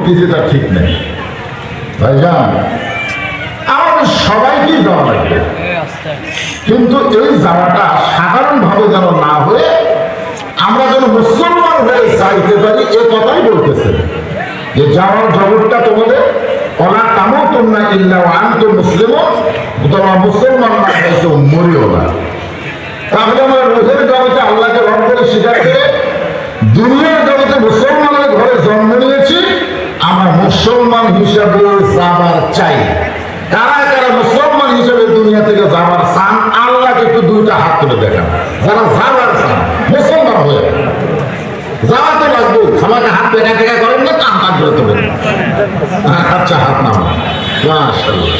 করতেছি তা ঠিক নেই ভাইজান। আমাদের সবাইকে যাওয়া লাগবে, কিন্তু এই যাওয়াটা সাধারণভাবে যেন না হয়ে আমরা যেন মুসলমান হয়ে চাইতে পারি, এ কথাই বলতেছে যে যাওয়ার জগৎটা তোমাদের ওলা কামো তোমরা ইল্লা আন্ত মুসলিম, তোমরা মুসলমান না হয়তো মরিও না। তাহলে আমরা রোহের জগতে আল্লাহকে রব করে স্বীকার করে দুনিয়ার জগতে মুসলমানের ঘরে জন্ম নিয়েছি, আমরা মুসলমান হিসাবে যাবার চাই। কারা কারা মুসলমান হিসেবে দুনিয়া থেকে যাবার চান, আল্লাহকে একটু দুইটা হাত তুলে দেখান। যারা যাবার চান মুসলমান হয়ে যাওয়া তো লাগবে, আমাকে হাত দেখা দেখা করেন না, কান কান করে তোলেন। আচ্ছা, হাত নাম মাশাআল্লাহ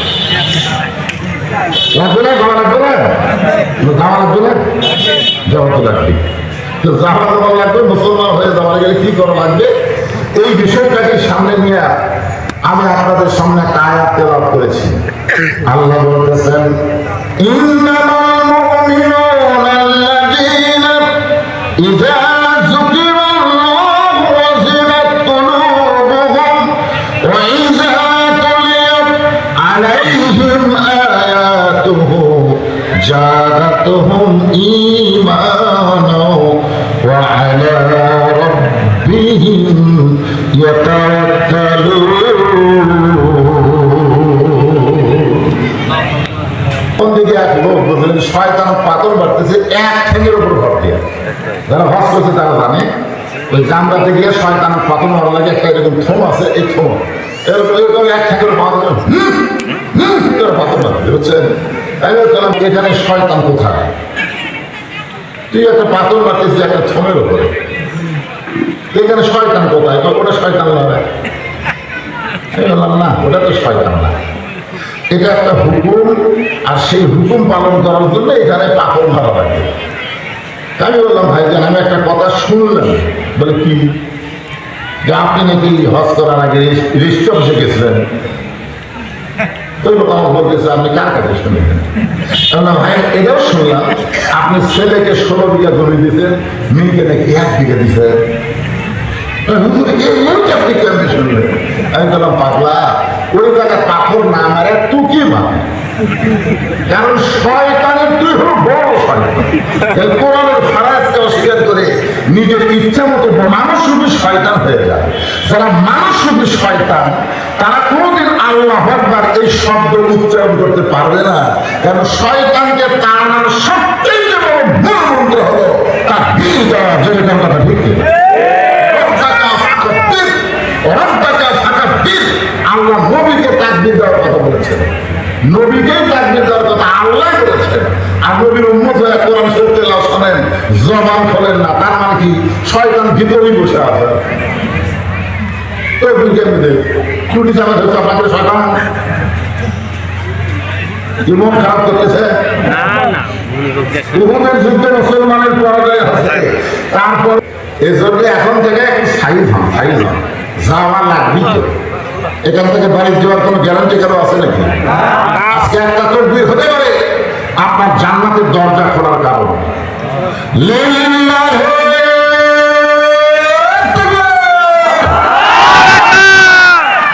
লাগবে না, যাওয়া লাগবে না, যাওয়া লাগবে না, যাওয়া তো লাগবে। তো যাওয়া যাওয়া লাগবে, মুসলমান হয়ে যাওয়া গেলে কি করা লাগবে, এই বিষয়টাকে সামনে নিয়ে আমি আপনাদের সামনে একটা আয়াত তেলাওয়াত করেছি। আল্লাহ বলতেছেন, ইন্নামাল মুমিনুনা আল্লাযীনা ইযা যুকিরাল্লাহু ওয়াজিলাত কুলুবুহুম ওয়া ইযা তুলিয়াত আলাইহিম আয়াতুহু জাদাতুহুম ঈমানা ওয়া আলা রাব্বিহিম ইয়াতাওয়াক্কালুন। দিকে এক লোক বলছিলেন শয়তান পাথর বাড়তেছে এক ঠ্যাঙের উপর ভর দিয়ে। যারা হজ করছে তারা জানে, ওই জামরাতে গিয়ে শয়তান পাথর মারা লাগে, একটা এরকম থম আছে, এই থম এরকম এক ঠ্যাঙের পাথর পাথর বাড়তে হচ্ছে। তাই বলছিলাম এখানে শয়তান কোথায়? তুই একটা পাথর বাড়তেছিস একটা থমের উপরে, এখানে শয়তান কোথায়? ওটা শয়তান লড়াই। বললাম না, ওটা তো শয়তান না, এটা একটা হুকুম, আর সেই হুকুম পালন করার জন্য এখানে পাথর মারা লাগে। আমি বললাম ভাইজান, আমি একটা কথা শুনলাম। বলে কি? যে আপনি নাকি হজ করার আগে রিস্টপ শিখেছিলেন। তো আমার বলতেছে, আপনি কার কাছে শুনেছেন? ভাই এটাও শুনলাম আপনি ছেলেকে 16 বিঘা জমি দিয়েছেন, মেয়েকে নাকি 1 বিঘা দিয়েছেন। আপনি কেমনি শুনলেন? আমি বললাম পাগলা, ওই জায়গায় পাথর না মারে তুই কি মানে? কারণ শয়তানের তুই হল বড় শয়তান। কোরআনের ফারাজকে অস্বীকার করে নিজের ইচ্ছা মতো মানুষ রূপী শয়তান হয়ে যায়। যারা মানুষ রূপী শয়তান তারা কোনোদিন আল্লাহু আকবার এই শব্দ উচ্চারণ করতে পারবে না। কারণ শয়তানকে তাড়ানোর সবচেয়ে বড় মূল মন্ত্র হলো তার দিল দেওয়া। যদি কথাটা ঠিক আল্লাহ নবীকে তাকবীর দেওয়ার কথা বলেছেন, নবীকেই তাকবীর দেওয়ার কথা আল্লাহ বলেছেন। আর নবীর উম্মত হয়ে কোরআন শরীফ তেলাওয়াত শোনেন, জবান খোলেন না, তার মানে কি শয়তান ভিতরেই বসে আছে। তো টুটি চাপা ধরছে আপনাদের শয়তান, জীবন খারাপ করতেছে। উহুদের যুদ্ধে মুসলমানের পরাজয় হচ্ছে, তারপর এই জন্য এখন থেকে একটু সাইজ হন, সাইজ হন, যাওয়া লাগবে। এখান থেকে বাড়ি যাওয়ার কোনো গ্যারান্টি কারো আছে নাকি? আজকে একটা তকবীর হতে পারে আপনার জান্নাতের দরজা খোলার কারণ।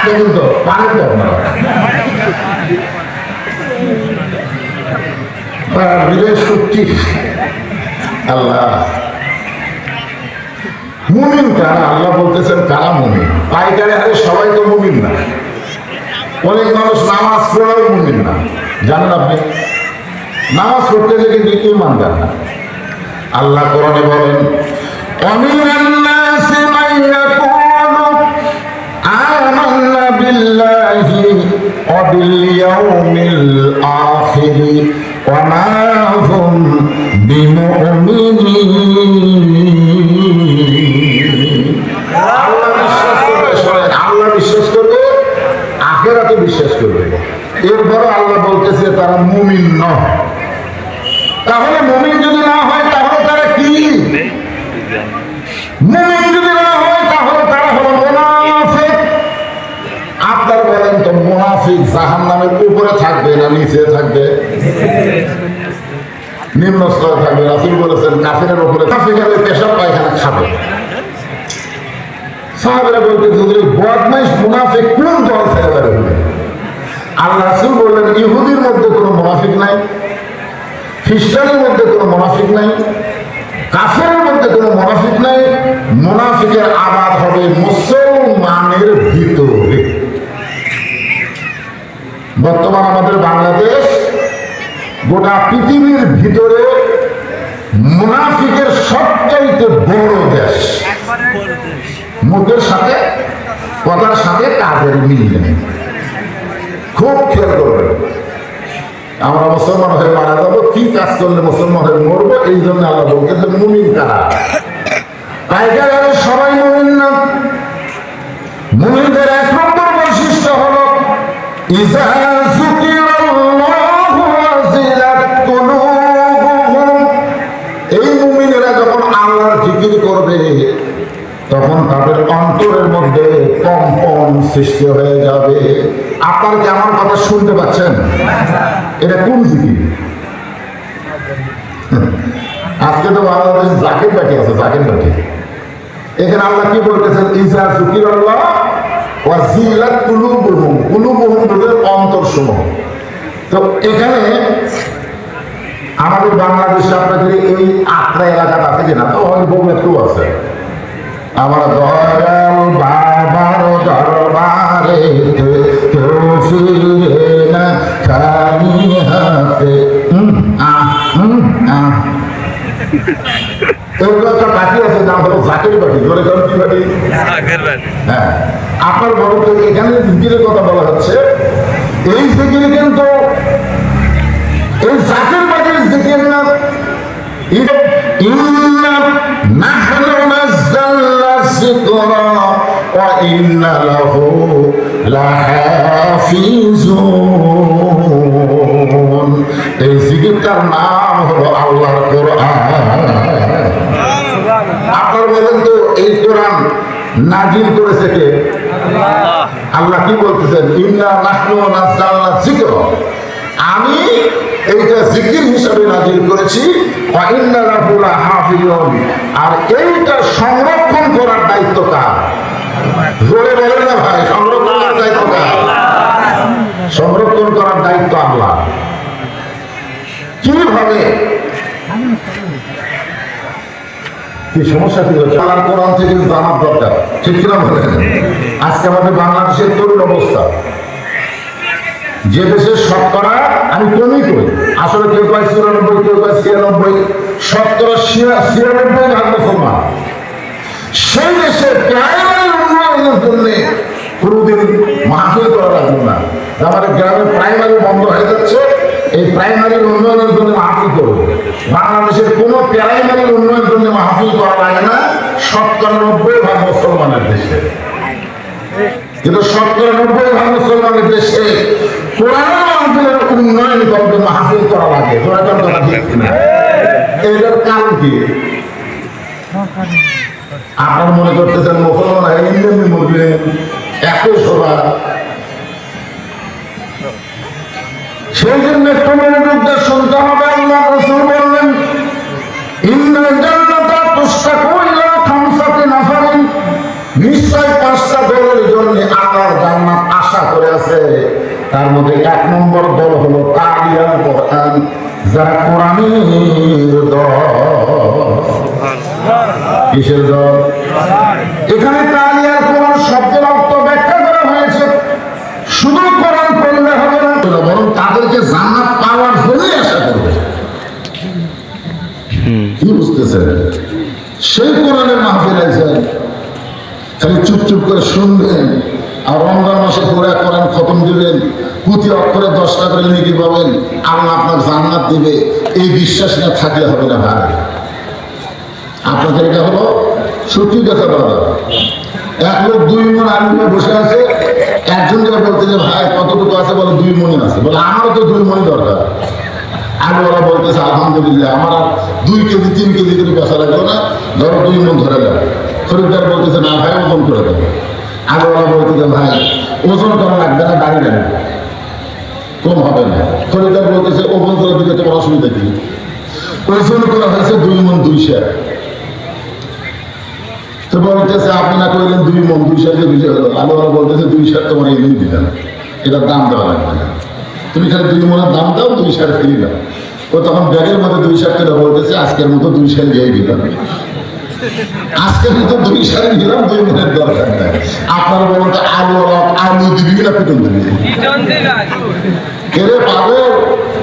দেখুন তো পারেন তো আপনারা, বিদেশ সত্যি আল্লাহ মুমিন কারা? আল্লাহ বলতেছেন কারা মুমিন? পাইকারে হারে সবাই তো মুমিন না, অনেক মানুষ নামাজ পড়াও মুমিন না। জানেন আপনি, নামাজ পড়তে গেলে কিন্তু ইমানদার না। আল্লাহ কোরআনে বলেন, ওয়ামিনান নাসি মান ইয়াকুলু আমান্না বিল্লাহি ওয়া বিল ইয়াউমিল আখির ওয়া মা হুম বিমুমিনিন। আল্লাহ বিশ্বাস করবে, আখিরাতে বিশ্বাস করবে, এরপরে আল্লাহ বলতেছে তারা মুমিন নয়। তাহলে মুমিন যদি না হয় তাহলে তারা কি? মুমিন যদি না হয় তাহলে তারা হলো মুনাফিক। আপনার বলেন তো, মুনাফিক জাহান্নামের উপরে থাকবে না নিচে থাকবে? নিম্ন স্তরে থাকবে। রাসূল বলেছেন কাফিরের উপরে পেশাব পায়খানা খাবে। সাহাবারা বলতে যদি বদমাইশ খ্রিস্টানের মধ্যে কোনো মুনাফিক নাই, কাফেরের মধ্যে কোনো মুনাফিক নাই। মুনাফিকের আবাদ হবে মুসলমানের ভিতরে। বর্তমান আমাদের বাংলাদেশ গোটা পৃথিবীর ভিতরে মুনাফিকের সবচাইতে বড় দেশ। মুখের সাথে কথার সাথে কাজের মিল নেই। খুব খেয়াল করবেন, আমরা মুসলমান হয়ে মারা যাবো, কি কাজ করলে মুসলমান হয়ে মরবো, এই জন্য আল্লাহ বলতেছে মুমিন কারা। টাইগার সবাই মুমিন না। মুমিনদের এক নম্বর বৈশিষ্ট্য হলো ইযা যুকিরাল্লাহু ওয়াজিলাত কুলুবুহুম। এই মুমিনেরা যখন আল্লাহর জিকির করবে তখন তাদের অন্তরের মধ্যে কম্পন সৃষ্টি হয়ে যাবে। আপনারা কি আমার কথা শুনতে পাচ্ছেন? এটা কোন জিকির? আজকে তো বাংলাদেশ জাকির পার্টি আছে, জাকির পার্টি। এখানে আল্লাহ কি বলতেছেন? ইযা যুকিরাল্লাহ ওয়াজিলাত কুলুবুহুম। কুলুবুহুম বলে অন্তরসমূহ। তো এখানে আমাদের বাংলাদেশে আপনাদের এই আত্রা এলাকাটা আছে কিনা? তো অনেক বহু একটু আছে। আমার দয়াল বাবার দরবারে কেউ ফিরে না খালি হাতে। একটা পার্টি আছে, নাম হলো জাকির পার্টি। জোরে কারণ কি পার্টি? হ্যাঁ, আপনার বড় এখানে জিকিরের কথা বলা হচ্ছে। এই জিকির কিন্তু এই জাকির পার্টির জিকির না। ইন্না নাহনু নাযালনা যিকরা ওয়া ইন্না লাহু লাহাফিজুন। এই জিকিরটার নাম হলো আল্লাহর কোরআন। আপনারা বলেন তো এই কোরআন নাজিল করেছে কে? আল্লাহ কি বলতেছেন? ইন্না নাহনু নাযালনা যিকরা, আমি এইটা জিকির হিসাবে নাজিল করেছি, ওয়া ইন্না লাহু লাহাফিজুন। আর এইটা সংরক্ষণ করার দায়িত্ব কার? জোরে বলেন না ভাই, সংরক্ষণ করার দায়িত্ব কার? সংরক্ষণ করার দায়িত্ব আল্লাহ। কিভাবে? কি সমস্যা কি হচ্ছে? আল্লাহর কোরআন থেকে জানার দরকার, ঠিক কিনা বলেন? আজকে আমাদের বাংলাদেশের তরুণ অবস্থা, যে দেশের শতকরা, আমি কমই করি, আসলে কেউ কয় 94, কেউ কয় 96, শতকরা 96 ভাগ মুসলমান। সেই দেশে প্রাইমারি উন্নয়নের জন্য কোনোদিন মাহফিল করা লাগবে না। আমাদের গ্রামে প্রাইমারি বন্ধ হয়ে যাচ্ছে, এই প্রাইমারি উন্নয়নের জন্য মাহফিল করবো। বাংলাদেশের কোনো প্রাইমারি উন্নয়নের জন্য মাহফিল করা লাগে না, 97 ভাগ মুসলমানের দেশে। কিন্তু 97 ভাগ মুসলমানের দেশে কোরআন মাহফিলের উন্নয়ন করতে মাহফিল করা লাগে। এটার কারণ কি? আপনার মনে করতেছেন মুসলমান এমনি মরবে, একই সভা। সেই জন্য একটু মনোযোগ শুনতে হবে। আল্লাহ রাসূল বললেন, ইন্নাল জান্নাতা তুশতাকু ইলা খামসাতি নাফারিন। নিশ্চয় 5টা দলের জন্য আল্লাহর জান্নাত আশা করে আছে। তার মধ্যে 1 নম্বর দল হলো তালিয়াল কোরআন, যারা কোরআনের দল। কিসের দল? এখানে তালিয়াল কোরআন শব্দের অর্থ ব্যাখ্যা করা হয়েছে। শুধু কোরআন পড়লে হবে না, বরং তাদেরকে জান্নাত পাওয়ার জন্যই আশা করবে। কি বুঝতেছেন? সেই কোরআনের মাহফিল আছে, খালি চুপ করে শুনবেন আর রমজান মাসে পুরো কোরআন খতম দিবেন, প্রতি অক্ষরে 10 টাকা করে নেকি পাবেন, আল্লাহ আপনার জান্নাত দিবে, এই বিশ্বাস না থাকলে হবে না ভাই। আপনাদের এটা হলো সত্যি কথা বলা। এক লোক 2 মণ আলু নিয়ে বসে আছে, একজন যা বলতে যে ভাই কতটুকু আছে, বলে 2 মণই আছে। বলে আমারও তো 2 মণই দরকার। আলুওয়ালা বলতেছে আলহামদুলিল্লাহ, আমার আর 2 কেজি 3 কেজি করে বেচা লাগলো না, ধরো 2 মণ ধরে গেল। খরিদ্দার বলতেছে না ভাই ওজন করে দেবো। আলুওয়ালা বলতেছে ভাই ওজন করা লাগবে না, দাঁড়িয়ে লাগবে, কম হবে না। খরিদ্দার বলতেছে ওজন করে দিলে তোমার অসুবিধা কি? ওজন করা হয়েছে 2 মণ 2 সের। তো বলতেছে আপনি না করলেন 2 মণ 2 সের যে বিষয় হলো। আলুওয়ালা বলতেছে 2 সের তোমার এই দিন দিলাম, এটার দাম দেওয়া লাগবে না, তুমি খালি 2 মণের দাম দাও, 2 সের ফিরি দাও। ও তখন ব্যাগের মধ্যে 2 শাড়ি টাকা বলতেছে আজকের মতো 2 শাড়ি দিয়ে দিলাম, আজকের মতো 2 শাড়ি দিলাম, 2 মনের দরকার নাই। আপনারা বলুন তো আলু দিবি না পিটন দিবি? কেড়ে পাবে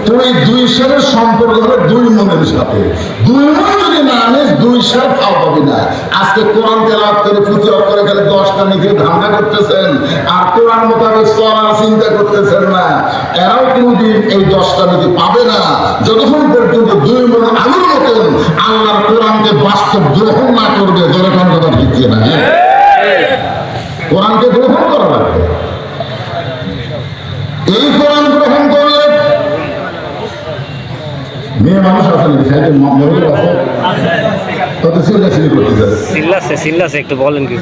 তুমি 2 শাড়ির সম্পর্ক হবে 2 মনের সাথে। 2 মন যদি না আনিস 2 শাড়ি খাওয়া পাবি না। আজকে কোরআন তেলাওয়াত করে পুঁথি করে গেলে 10টা নিচে ধান্দা করতেছেন, আর কোরআন মোতাবেক চলার চিন্তা করতেছেন না। এরাও কোনোদিন এই 10টা নীতি পাবে না যতক্ষণ পর্যন্ত 2 মন আলুর মতন আল্লাহর কোরআনকে বাস্তব গ্রহণ না করবে। যতক্ষণ কথা ঠিক না, কোরআনকে গ্রহণ করা লাগবে। এই কোরআন গ্রহণ করলে মেয়ে মানুষ আছে মহিলা আছে তত চিল্লাচিল্লি করতে যাবে। চিল্লাছে একটু বলেন কি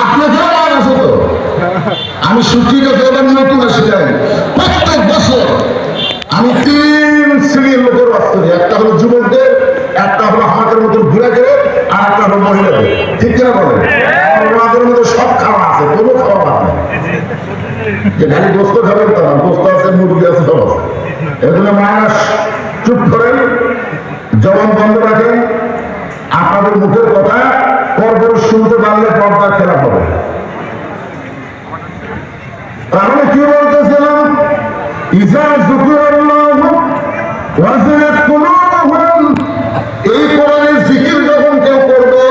আপনাদেরও মান আছে তো? আমি সুচিকে এবার নতুন শিখাই। প্রত্যেক বছর আমি 3 শ্রেণীর লোকের বাস করি। একটা হলো যুবকদের, একটা হলো আমাদের মতন ঘুরাকে, আর একটা হলো মহিলাদের। ঠিক কিনা বলেন? ওনাদের মধ্যে সব খাওয়া আছে, কোনো খাওয়া বাদ নেই। যে খালি গোস্ত খাবেন তা না, গোস্ত আছে, মুরগি আছে, সব আছে। এজন্য মানুষ চুপ করেন, জবান বন্ধ রাখেন। আপনাদের মুখের কথা পরপর শুনতে পারলে পর্দা খেলা হবে। তাহলে কি বলতেছিলাম? এই কোরআনের জিকির যখন কেউ করবে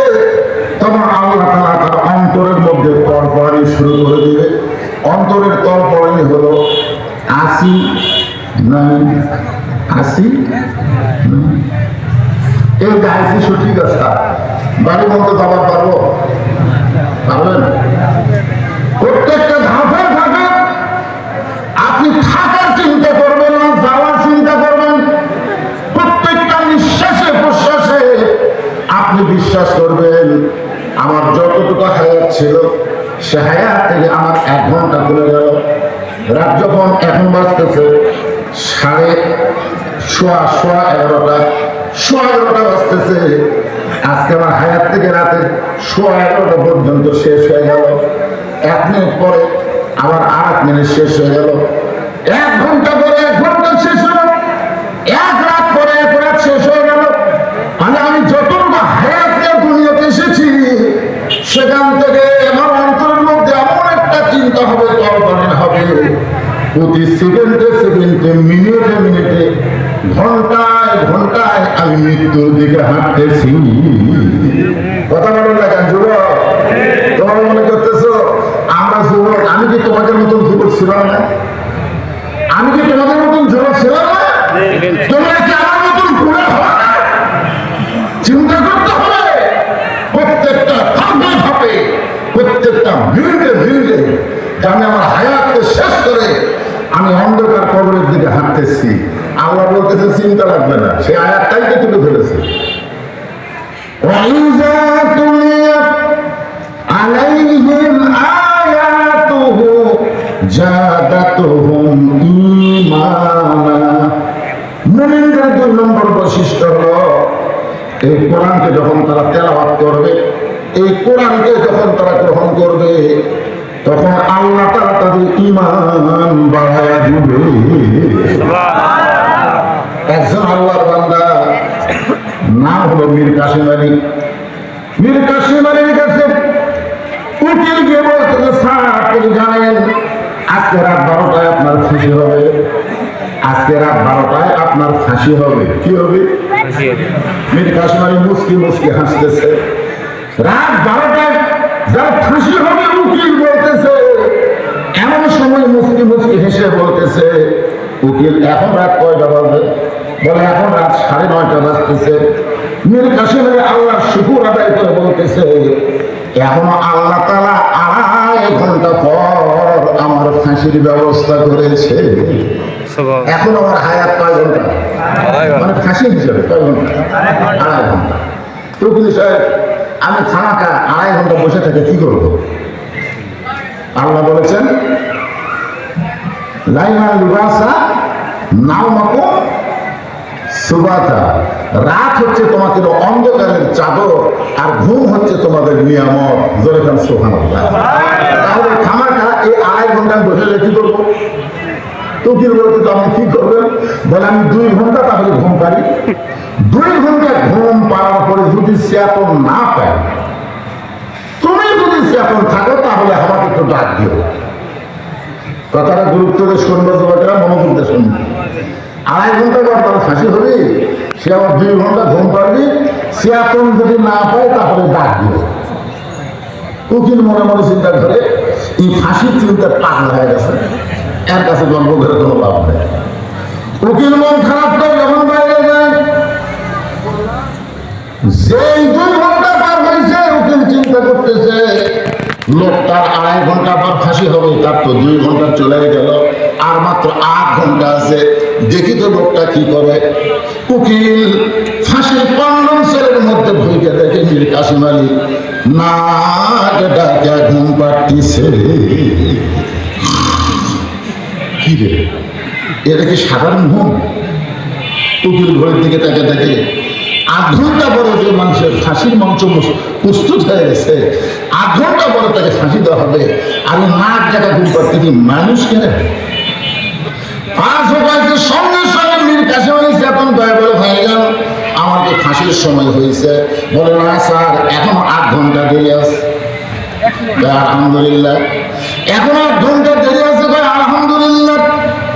তখন আল্লাহ তাআলা তার অন্তরের মধ্যে তরবারি শুরু করে দিবে। অন্তরের তরবারি হলো 80 এই গাইছি সঠিক আছে। বাড়ি মতো দাবার পারবো? পারবেন? প্রত্যেকটা ধাপে ধাপে আপনি থাকার চিন্তা করবেন না, যাওয়ার চিন্তা করবেন। প্রত্যেকটা নিঃশ্বাসে প্রশ্বাসে আপনি বিশ্বাস করবেন আমার যতটুকু হায়াত ছিল সে হায়াত থেকে আমার 1 ঘন্টা চলে গেল। রাত যখন এখন বাজতেছে 11:15 বাজতেছে, আজকে আমার হায়াত থেকে রাতে 11:15 পর্যন্ত শেষ হয়ে গেল। 1 মিনিট পরে আবার 8 মিনিট শেষ হয়ে গেল। 1 ঘন্টা পরে 1 ঘন্টা শেষ হলো। 1 রাত পরে 1 রাত শেষ হয়ে গেল। মানে আমি যতটুকু হায়াত নিয়ে দুনিয়াতে এসেছি সেখান থেকে আমার অন্তরের মধ্যে এমন একটা চিন্তা হবে, কল্পনা হবে, প্রতি সেকেন্ডে সেকেন্ডে, মিনিটে মিনিটে, ঘন্টায় ঘন্টায় আমি মৃত্যুর দিকে হাঁটতেছি। কথা বলো না কেন যুবক? তোমার মনে করতেছো আমরা যুবক? আমি কি তোমাদের মতন যুবক ছিলাম না? আমি কি তোমাদের মতন যুবক ছিলাম না? তোমরা কি আমার মতন বুড়া হবে না? চিন্তা করতে হবে প্রত্যেকটা ধাপে ধাপে, প্রত্যেকটা মিনিটে মিনিটে আমি আমার হায়াতকে শেষ করে আমি অন্ধকার কবরের দিকে হাঁটতেছি। আল্লাহ বলতেছে চিন্তা লাগবে না, সে আয়াতটাই তো তুলে ধরেছে। وَإِذَا تُلِيَتْ عَلَيْهِمْ آيَاتُهُ زَادَتْهُمْ إِيمَانًا। মুমিনদের 2 নম্বর বৈশিষ্ট্য হলো এই কোরআনকে যখন তারা তেলাওয়াত করবে, এই কোরআনকে যখন তারা গ্রহণ করবে তখন আল্লাহ তাআলা তাদের ঈমান বাড়ায়া দিবে। একজন আল্লাহর বান্দা নাম হলো মীর কাসেম আলী। মীর কাসেম আলীর কাছে উকিল গিয়ে বলতে, স্যার আপনি জানেন আজকে রাত 12টায় আপনার ফাঁসি হবে, আজকে রাত 12টায় আপনার ফাঁসি হবে। কি হবে? মীর কাসেম আলী মুস্কি মুস্কি হাসতেছে। রাত 12টায় যার ফাঁসি হবে উকিল বলতেছে। এমন সময় মুস্কি মুস্কি হেসে বলতেছে, উকিল এখন রাত কয়টা বাজে? বলে এখন রাত 9:30 বাজতেছে। মীর কাসেম আলী আল্লাহর শুকর আদায় করে বলতেছে, এখনো আল্লাহ তাআলা 2.5 ঘন্টা পর আমার ফাঁসির ব্যবস্থা করেছে। এখন আমার হায়াত 5 ঘন্টা, মানে ফাঁসি হিসাবে 5 ঘন্টা, 2.5 ঘন্টা। উকিল সাহেব আমি খানাকা 2.5 ঘন্টা বসে থেকে কি করবো? আল্লাহ বলেছেন লাইলা লিবাসা নাওমাকুম সুবাতা, রাত হচ্ছে তোমাদের অন্ধকারের চাদর আর ঘুম হচ্ছে তোমাদের নিয়ামত। জোরে কান সুবহানাল্লাহ। তাহলে খামাকা এই 2.5 ঘন্টা বসে কি করবো? উকিল বলতে তো আপনি কি করবেন? বলে আমি 2 ঘন্টা তাহলে ঘুম পারি। 2 ঘন্টা ঘুম পাওয়ার পরে যদি চেতন না পাই, তুমি যদি চেতন থাকো তাহলে আমাকে একটু ডাক দিও। কথাটা গুরুত্ব দিয়ে শুনবো, তোমাকে মনোযোগ দিয়ে শুনবে। 2.5 ঘন্টা পর তার ফাঁসি হবে, সে আবার 2 ঘন্টা ঘুম পারবি, চেতন যদি না পায় তাহলে ডাক দিও। উকিল মনে মনে চিন্তা করে এই ফাঁসির চিন্তা পাগল হয়ে গেছে, এর কাছে গল্প করে কোনো লাভ নেই। উকিল মন খারাপ করে যখন বাইরে যায়, যেই 2 ঘন্টা পার হয়েছে উকিল চিন্তা করতেছে লোকটার 2.5 ঘন্টা পর ফাঁসি হবে, তার তো 2 ঘন্টা চলে গেল, আর মাত্র 8 ঘন্টা আছে, দেখি তো লোকটা কি করে। উকিল ফাঁসির কন্ডম সেলের মধ্যে ঢুকে দেখে মীর কাসিম আলী নাক ডাকে ঘুম পাড়তিছে। কি রে, এটা কি সাধারণ ঘুম? উকিল ঘরের দিকে তাকে দেখে 8 ঘন্টা পরে যে মানুষের ফাঁসির মঞ্চ প্রস্তুত হয়ে গেছে, 8 ঘন্টা পরে তাকে ফাঁসি দেওয়া হবে, আর নাক ডাকা ঘুম পাড়তে কি মানুষ কেনে? 5 উপায়কে সঙ্গে সঙ্গে মীর কাসিম আলী চেতন দয়া বলে, ভাইজান আমাকে ফাঁসির সময় হয়েছে। বলে না স্যার, এখনো 8 ঘন্টা দেরি আছে। আলহামদুলিল্লাহ, এখন 8 ঘন্টা দেরি আছে। আলহামদুলিল্লাহ,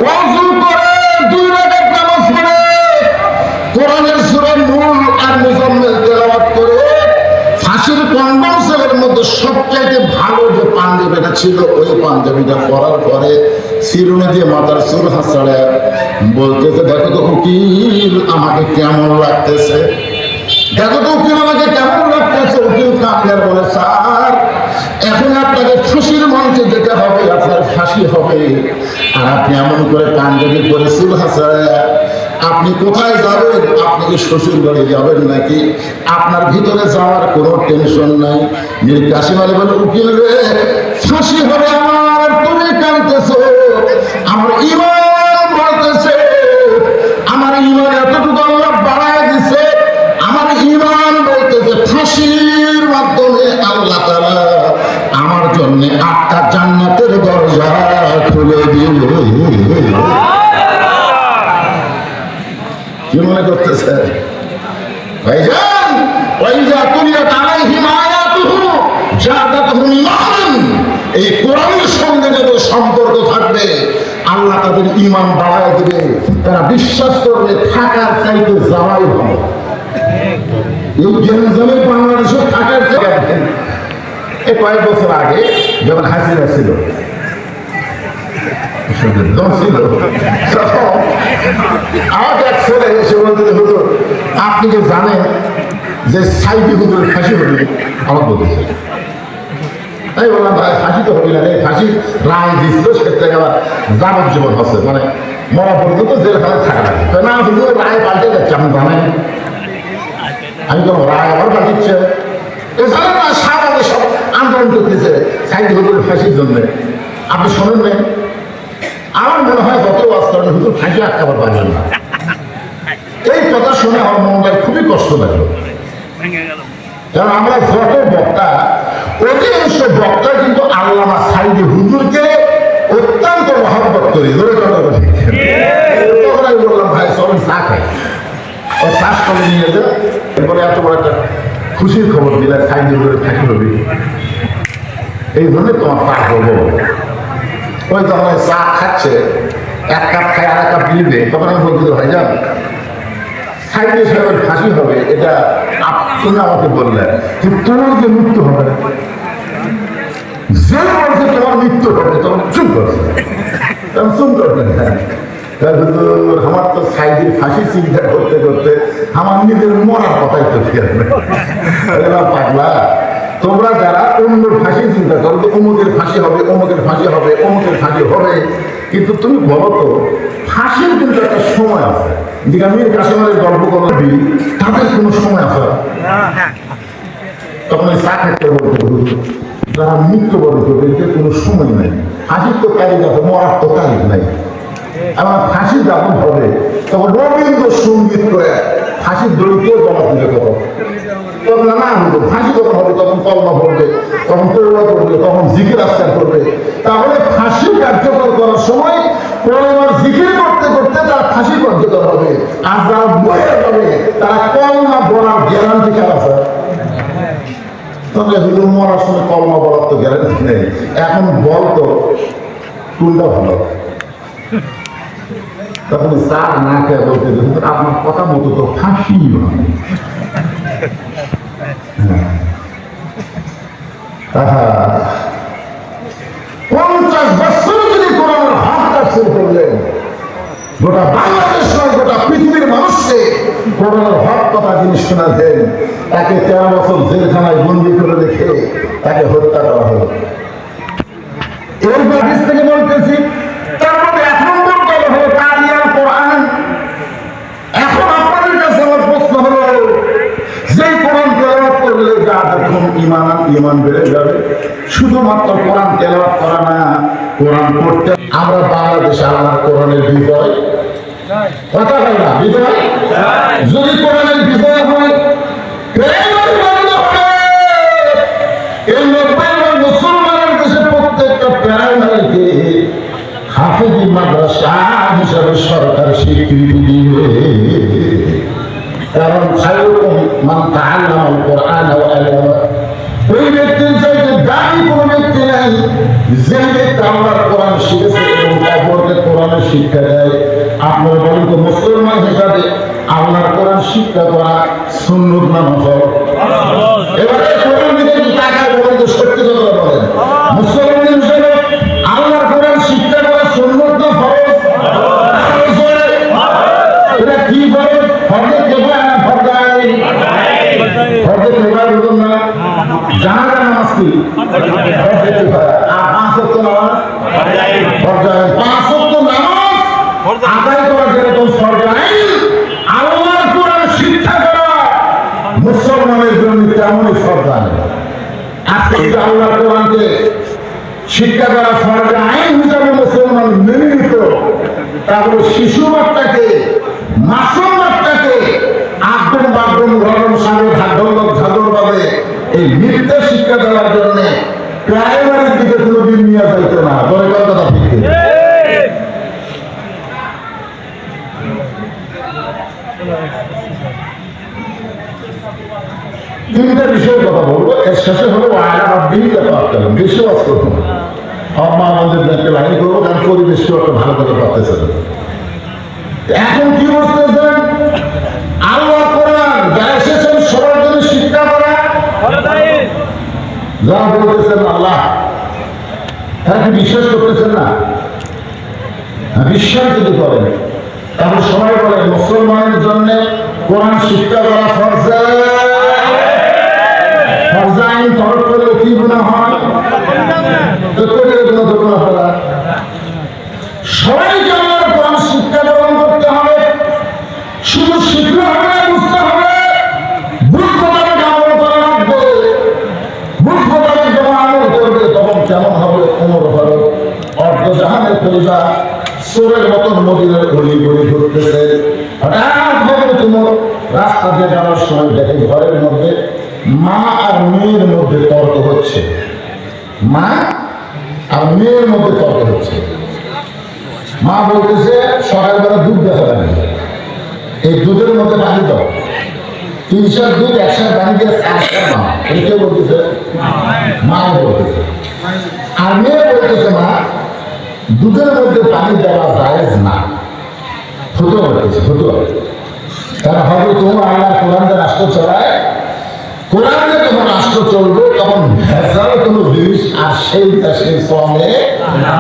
ওযু করে 2 রাকাত নামাজ পড়ে কোরআনের সূরা নূর আর মুজাম্মিল তেলাওয়াত করে ফাঁসির কন্ডম সেলের মধ্যে সবচাইতে ভালো যে পাঞ্জাবিটা ছিল ওই পাঞ্জাবিটা পরার পরে চিরুনি দিয়ে মাথার চুল হাসাড়ে বলতেছে, দেখো তো উকিল আমাকে কেমন লাগতেছে, দেখো তো উকিল আমাকে কেমন লাগতেছে। উকিল কামদার বলে, স্যার এখন আপনাকে ফাঁসির মঞ্চে যেতে হবে, আপনার ফাঁসি হবে, আর আপনি এমন করে পাঞ্জাবি পরে চুল হাসাড়ে আপনি কোথায় যাবেন? আপনি কি শ্বশুর বাড়ি যাবেন নাকি? আপনার ভিতরে যাওয়ার কোনো টেনশন নাই। মীর কাসিম আলী বলে, উকিল রে ফাঁসি হবে আমার, তুমি কাঁদতেছো, আমার ঈমান বলতেছে, আমার ঈমান এতটুকু আল্লাহ বাড়ায় দিছে, আমার ঈমান বলতেছে ফাঁসির মাধ্যমে আল্লাহ তাআলা আমার জন্য 8টা জান্নাতের দরজা খুলে দিবে। কি মনে করতেছে ভাইজান? ওয়াইজা তুলিয়াত আলাইহিম আয়াতুহু জাদাতুহুম ঈমানান, এই কোরআনের সঙ্গে যাদের সম্পর্ক থাকবে আল্লাহ তাদের ঈমান বাড়ায় দিবে, তারা বিশ্বাস করবে থাকার চাইতে যাওয়াই ভালো। এই জেরুজালেম বাংলাদেশে থাকার চাইতে, এই কয়েক বছর আগে যখন হাসিনা ছিল আমাকে এক ছেলে এসে বলতে, হুজুর আপনি যে জানেন যে সাইদি হুজুরের ফাঁসি হবে? আমার বলতেছে, আমি বললাম ভাই ফাঁসি তো হবে না রে, ফাঁসি রায় দিচ্ছিল, সে থেকে আবার যাবজ্জীবন হচ্ছে, মানে মরা পর্যন্ত জেলখানে থাকা লাগে। না হুজুর রায় পাল্টে যাচ্ছে, আমি জানাই। আমি বললাম রায় আবার পাল্টিচ্ছে, এছাড়া না সারা সব আন্দোলন করতেছে সাইদি হুজুরের ফাঁসির জন্য, আপনি শোনেন নাই? আমার মনে হয় যত ওয়াজ করেন হুজুর ফাঁসি আটকাবার পারবেন না। এই কথা শুনে আমার মনটায় খুবই কষ্ট লাগলো, কারণ আমরা যত বক্তা, অধিকাংশ বক্তা কিন্তু আল্লামা সাইদি হুজুরকে অত্যন্ত মহব্বত করি। তখন আমি বললাম ভাই চলেন চা খাই, ও চাষ করে নিয়ে যে এরপরে এত বড় একটা খুশির খবর দিলে সাইদি হুজুরের ফাঁসি হবে, এই জন্য তোমার চা করবো। ওই তখন চা খাচ্ছে, 1 কাপ খায় আর 1 কাপ নিবে, তখন আমি বলতে ভাই যান সাইদি সাহেবের ফাঁসি হবে, এটা আপনি আমাকে বললেন, কিন্তু তোমার যে মৃত্যু হবে না, যে বলছে তোমার মৃত্যু হবে তখন চুপ করছে, তখন চুপ করবেন। আমার তো সাইদির ফাঁসি চিন্তা করতে করতে আমার নিজের মরার কথাই তো পাগলা, তোমরা যারা অন্য ফাঁসি চিন্তা করো তো অমুকের ফাঁসি হবে, অমুকের ফাঁসি হবে, অমুকের ফাঁসি হবে, কিন্তু তুমি বলো তো ফাঁসির কিন্তু একটা সময় আছে। যেটা মীর কাসিম আলীর গল্প করবি তাদের কোনো সময় আছে? তখন ওই চা খেতে বলতে যারা মৃত্যুবরণ করবে এদের কোনো সময় নাই। ফাঁসির তো তারিখ আছে, মরার তো তারিখ নাই। আমার ফাঁসি যখন হবে তখন রবীন্দ্রসঙ্গীত করে ফাঁসির দড়িতেও জমা দিলে কখন তখন না হতো, ফাঁসি যখন হবে তখন কলমা পড়বে, তখন তৌবা করবে, তখন জিকির আজকার করবে। তাহলে ফাঁসি কার্যকর করার সময় কলমার জিকির করতে করতে তারা ফাঁসি পর্যন্ত হবে, আর যারা বয়ে হবে তারা কলমা বলার গ্যারান্টি খেলা আছে। তবে হুজুর মরার সময় কলমা বলার তো গ্যারান্টি নেই, এখন বল তো কোনটা ভালো। তখন স্যার না খেয়ে বলতে আপনার কথা মতো তো ফাঁসি হবে। 50 বছর যদি কোরআনের হক তাফসীর করলেন, গোটা বাংলাদেশ নয় গোটা পৃথিবীর মানুষকে কোরআনের হক কথা যিনি শোনাতেন, তাকে 13 বছর জেলখানায় বন্দী করে রেখে তাকে হত্যা করা হলো। এর হাদিস থেকে বলতেছি, তার মধ্যে 1 নম্বর কথা হলো কারিয়াল কোরআন। এখন আপনাদের কাছে আমার প্রশ্ন হলো, যে কোরআন তেলাওয়াত করলে যা দেখুন ঈমান বেড়ে যাবে, শুধুমাত্র কোরআন তেলাওয়াত করা না, কোরআন পড়তে। আমরা বাংলাদেশে আল্লাহর কোরআনের বিজয় কথা হয় না, বিজয় যদি কোরআনের বিজয় হয়, এই 90 মুসলমানের দেশে প্রত্যেকটা প্রাইমারিকে হাফেজি মাদ্রাসা হিসাবে সরকার স্বীকৃতি দিবে। কারণ খায়রুকুম মান তাআল্লামাল কোরআন ওয়া আল্লামা। ওই ব্যক্তির চাইতে দামি কোনো ব্যক্তি নাই যে ব্যক্তি আল্লাহর কোরআন শিখেছে এবং অপরকে কোরআনের শিক্ষা দেয়। আপনারা বলেন তো, মুসলমান হিসাবে আল্লাহর কোরআন শিক্ষা করা সুন্নত না নফল? এবারে কোরআন দিকে তাকায় বলেন তো, সত্যি কথা বলেন, মুসলমান হিসাবে আল্লাহর কোরআন শিক্ষা করা সুন্নত না ফরজ? এটা কি ফরজ? ফরজে কিফায়া না ফরজে আইন? ফরজে কিফায়া বলুন না, জানাজা নামাজ কি ফরজে কিফায়া, আর 5 ওয়াক্ত নামাজ ফরজে আইন। 5 ওয়াক্ত নামাজ আদায় করা যেরকম ফরজে আইন, আল্লাহর কোরআন শিক্ষা করা মুসলমানের জন্য তেমনই ফরজে আইন। আজকে যদি আল্লাহর কোরআনকে শিক্ষা করা ফরজে আইন হিসাবে মুসলমান মেনে নিত, তাহলে শিশু বাচ্চাকে, মাসুম বাচ্চাকে আগুন বাগুন গরম সাগর ঝাগরভাবে এই মিথ্যা শিক্ষা দেওয়ার জন্য প্রাইমারির দিকে কোনোদিন নিয়ে যাইত না। বলে কথা ঠিক? তিনটা বিষয়ের কথা বলবো, এর শেষে হলো বেশি বাস করবো না। মা আমাদের একটা লাইন করবো, কারণ পরিবেশকে একটা ভালো করে পারতেছে। এখন কি বলতেছেন? আল্লাহ কোরআন যা এসেছেন সবার জন্য শিক্ষা করা, যা বলতেছেন আল্লাহ, তারা কি বিশ্বাস করতেছেন না? বিশ্বাস যদি করেন, তাহলে সবাই বলে মুসলমানের জন্য কোরআন শিক্ষা করা ফরজ। ফরজ আইন তরফ করলে কি গুনাহ হয়? সবাইকে আমার কোরআন শিক্ষা গ্রহণ করতে হবে। শুধু শিখতে হবে, বুঝতে হবে, বুঝতে হবে, আমল করা লাগবে। বুঝতে হবে, যখন আমল করবে তখন কেমন হবে? কোমর হবে অর্ধজাহানের পরিবার চোরের মতন মদিনার গলি গলি ঘুরতেছে। হঠাৎ হবে তোমার রাস্তা দিয়ে যাওয়ার সময় দেখে ঘরের মধ্যে মা আর মেয়ের মধ্যে তর্ক হচ্ছে। মা আর মেয়ের মধ্যে তর্ক হচ্ছে। মা বলতেছে সকালবেলা দুধ দেখা লাগে, এই দুধের মধ্যে পানি দাও। 3 সের দুধ 1 সের পানি দিয়ে মা, এটা কে বলতেছে? মা বলতেছে। আর মেয়ে বলতেছে মা দুধের মধ্যে পানি দেওয়া জায়েজ না। ফতুয়া বলতেছে, ফতুয়া। কারণ হবে তোমার আল্লাহ কোরআন দিয়ে রাষ্ট্র চলায়, কোরআন দিয়ে যখন রাষ্ট্র চলবে তখন ভেজাল কোনো জিনিস আর সেইটা সেই চলে না।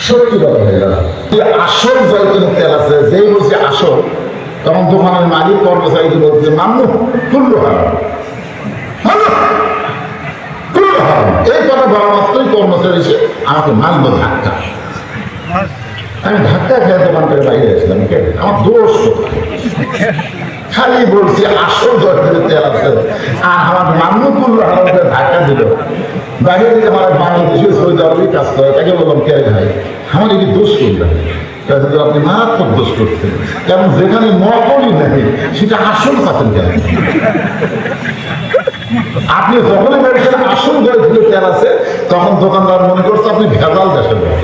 সত্যি কথা হয়ে গেল। আসল জয়তুন তেল আছে, যেই বলছে আসল, তখন দোকানের মালিক কর্মচারী বলছে মামু তুল্য হারাম, তুল্য হারাম। এই কথা বলা মাত্রই কর্মচারী এসে আমাকে মারল ধাক্কা। আমি ধাক্কা খেয়ে দোকান থেকে বাইরে আসলাম, আমার দোষ খালি বলছি আসল জয়তুনের তেল আছে, আর আমার মামু তুল্য হারামকে ধাক্কা দিল। বাইরে থেকে আমার বাংলাদেশে সৌদি আরবে কাজ করে, তাকে বললাম কে ভাই আমার কি দোষ করলেন? আপনি মারাত্মক দোষ করছেন, কারণ যেখানে নকলই নেই সেটা আসল পাচ্ছেন কেন? আপনি যখনই বলছেন আসল জয়তুনের তেল আছে, তখন দোকানদার মনে করছে আপনি ভেজাল দেশের লোক,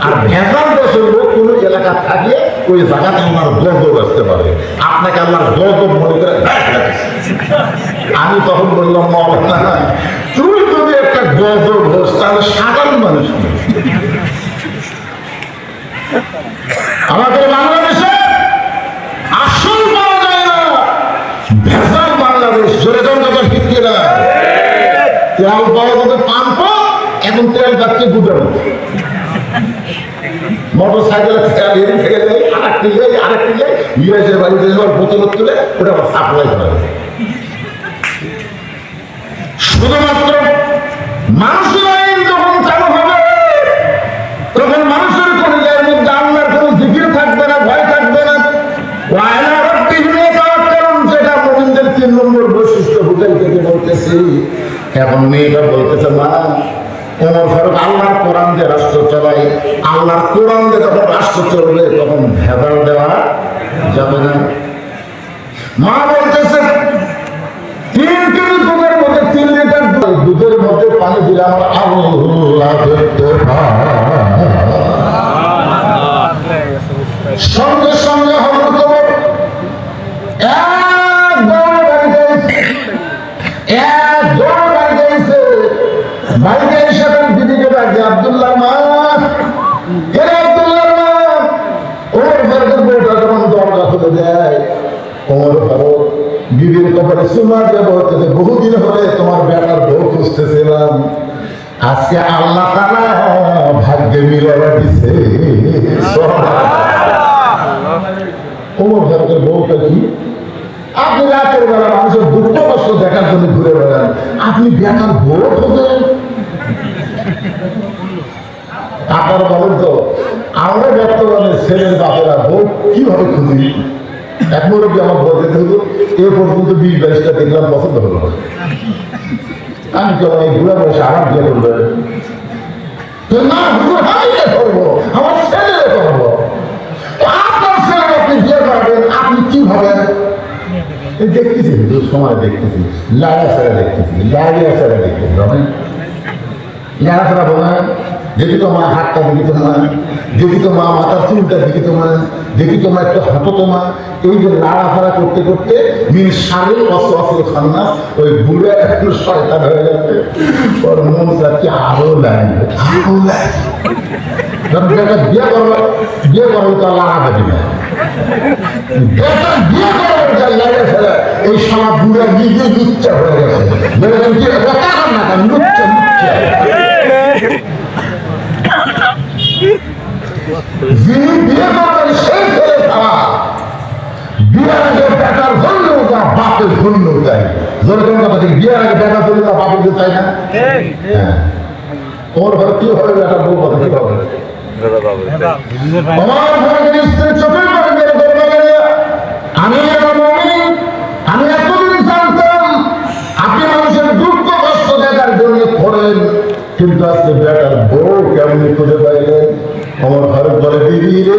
আর ভেজাল দেশের লোক কোনো এলাকা থাকলে ওই জায়গাতে আমার গজব আসতে পারে, আপনাকে আল্লাহর গজব মনে করে আমি তখন বললাম মৌলানা তুই যদি একটা গজব হোস তাহলে সাধারণ মানুষ কি? আমাদের বাংলাদেশে আসল পাওয়া যায় না, ভেজাল বাংলাদেশ জোরে জন কথা ঠিক কিনা? তেল পাওয়া যাবে পাম্প, এখন তেল যাচ্ছে গুজব, মোটর সাইকেলের তেল এদিন থেকে যায় আরেকটি যায় ইউএসের বাড়িতে যাওয়ার বোতল তুলে ওটা আবার সাপ্লাই করা যায়। শুধুমাত্র মানুষের আইন যখন চালু হবে তখন মানুষের কলিজার মধ্যে আল্লাহর কোনো জিকির থাকবে না, ভয় থাকবে না। ওয়াইলা রাব্বিহিম ইয়াতাওয়াক্কালুন, যেটা মুমিনদের 3 নম্বর বৈশিষ্ট্য বুঝাই থেকে বলতেছি। এখন মেয়েটা বলতেছে মা ওমর ফারুক আল্লাহর কোরআন দিয়ে রাষ্ট্র চালায়, আল্লাহর কোরআন দিয়ে যখন রাষ্ট্র চলবে তখন ভেজাল দেওয়া যাবে না। মা বলতেছে 3 কেজি দুধের মধ্যে 3 লিটার দুধের মধ্যে পানি দিলে আমার আল্লাহ দেখতে পায়। সঙ্গে সঙ্গে হযরত ওমর এক দৌড় বাড়িতে এসে বাড়িতে এসে দিদিকে ডাকে আব্দুল্লাহ মা, হে আব্দুল্লাহ মা। ওমর ফারুকের বউটা যখন দরজা খুলে দেয়, ওমর ফারুক বিবির কপালে চুমা দিয়ে বলতেছে বহুদিন হলে তোমার বেটার বউ খুঁজতেছিলাম, আজকে আল্লাহ তাআলা ভাগ্যে মিলাইয়া দিছে। ওমর ফারুকের বউটা কি? আপনি রাতের বেলা মানুষের দুঃখ কষ্ট দেখার জন্য ঘুরে বেড়ান, আপনি বেটার বউ খোঁজেন? আপনারা বলেন তো আমরা বর্তমানে ছেলের বাপেরা বউ কিভাবে খুঁজি? এক মুরব্বী আমার বলতে থাকবো এ পর্যন্ত 20-22টা দেখলাম, পছন্দ হলো না। আমি কেমন এই বুড়া বয়সে আমার বিয়ে করবেন না, আমি করবো, আমার ছেলে করবো। আপনার ছেলে আপনি বিয়ে করবেন, আপনি কি ভাবেন? দেখতেছি সময় দেখতেছি, লাড়া ছাড়া দেখতেছি, লাড়িয়া ছাড়া দেখতেছি, লাড়া ছাড়া বলেন দেখি তো মা হাতটা দেখি তো মা, দেখি তো মা মাথার চুলটা দেখি তো মা, দেখি তো মা একটু হাঁটো তো মা। এই যে নাড়াফাড়া করতে করতে মিন সারে অসল খান্না ওই বুড়ে একটু শয়তান হয়ে যাচ্ছে, ওর মন চাচ্ছে আরো লাগবে আরো লাগবে। বিয়ে করবো তো লাড়া দেবে না, বিয়ে করবো লাগে ফেলে এই সব বুড়ে নিজে লুচ্চা হয়ে গেছে, লুচ্চা যিনি বিয়ে করবেন সেই ছেলে খাওয়া বিয়ের আগে বেটার ধন্য যা বাপের ধন্য চাই। যেরকম কথা ঠিক, বিয়ের আগে বেটা ধন্য যা বাপের চাই না। হ্যাঁ, ওর ঘরে কি হবে বেটার বউ কথা কি হবে? আমার ঘরে স্ত্রী চোখের করে বের করবে, আমি এতদিন জানতাম আপনি মানুষের দুঃখ কষ্ট দেখার জন্য করেন, কিন্তু আজকে বেটার বউ কেমন খুঁজে পাইলেন? আমার ঘরে বলে দিদি রে,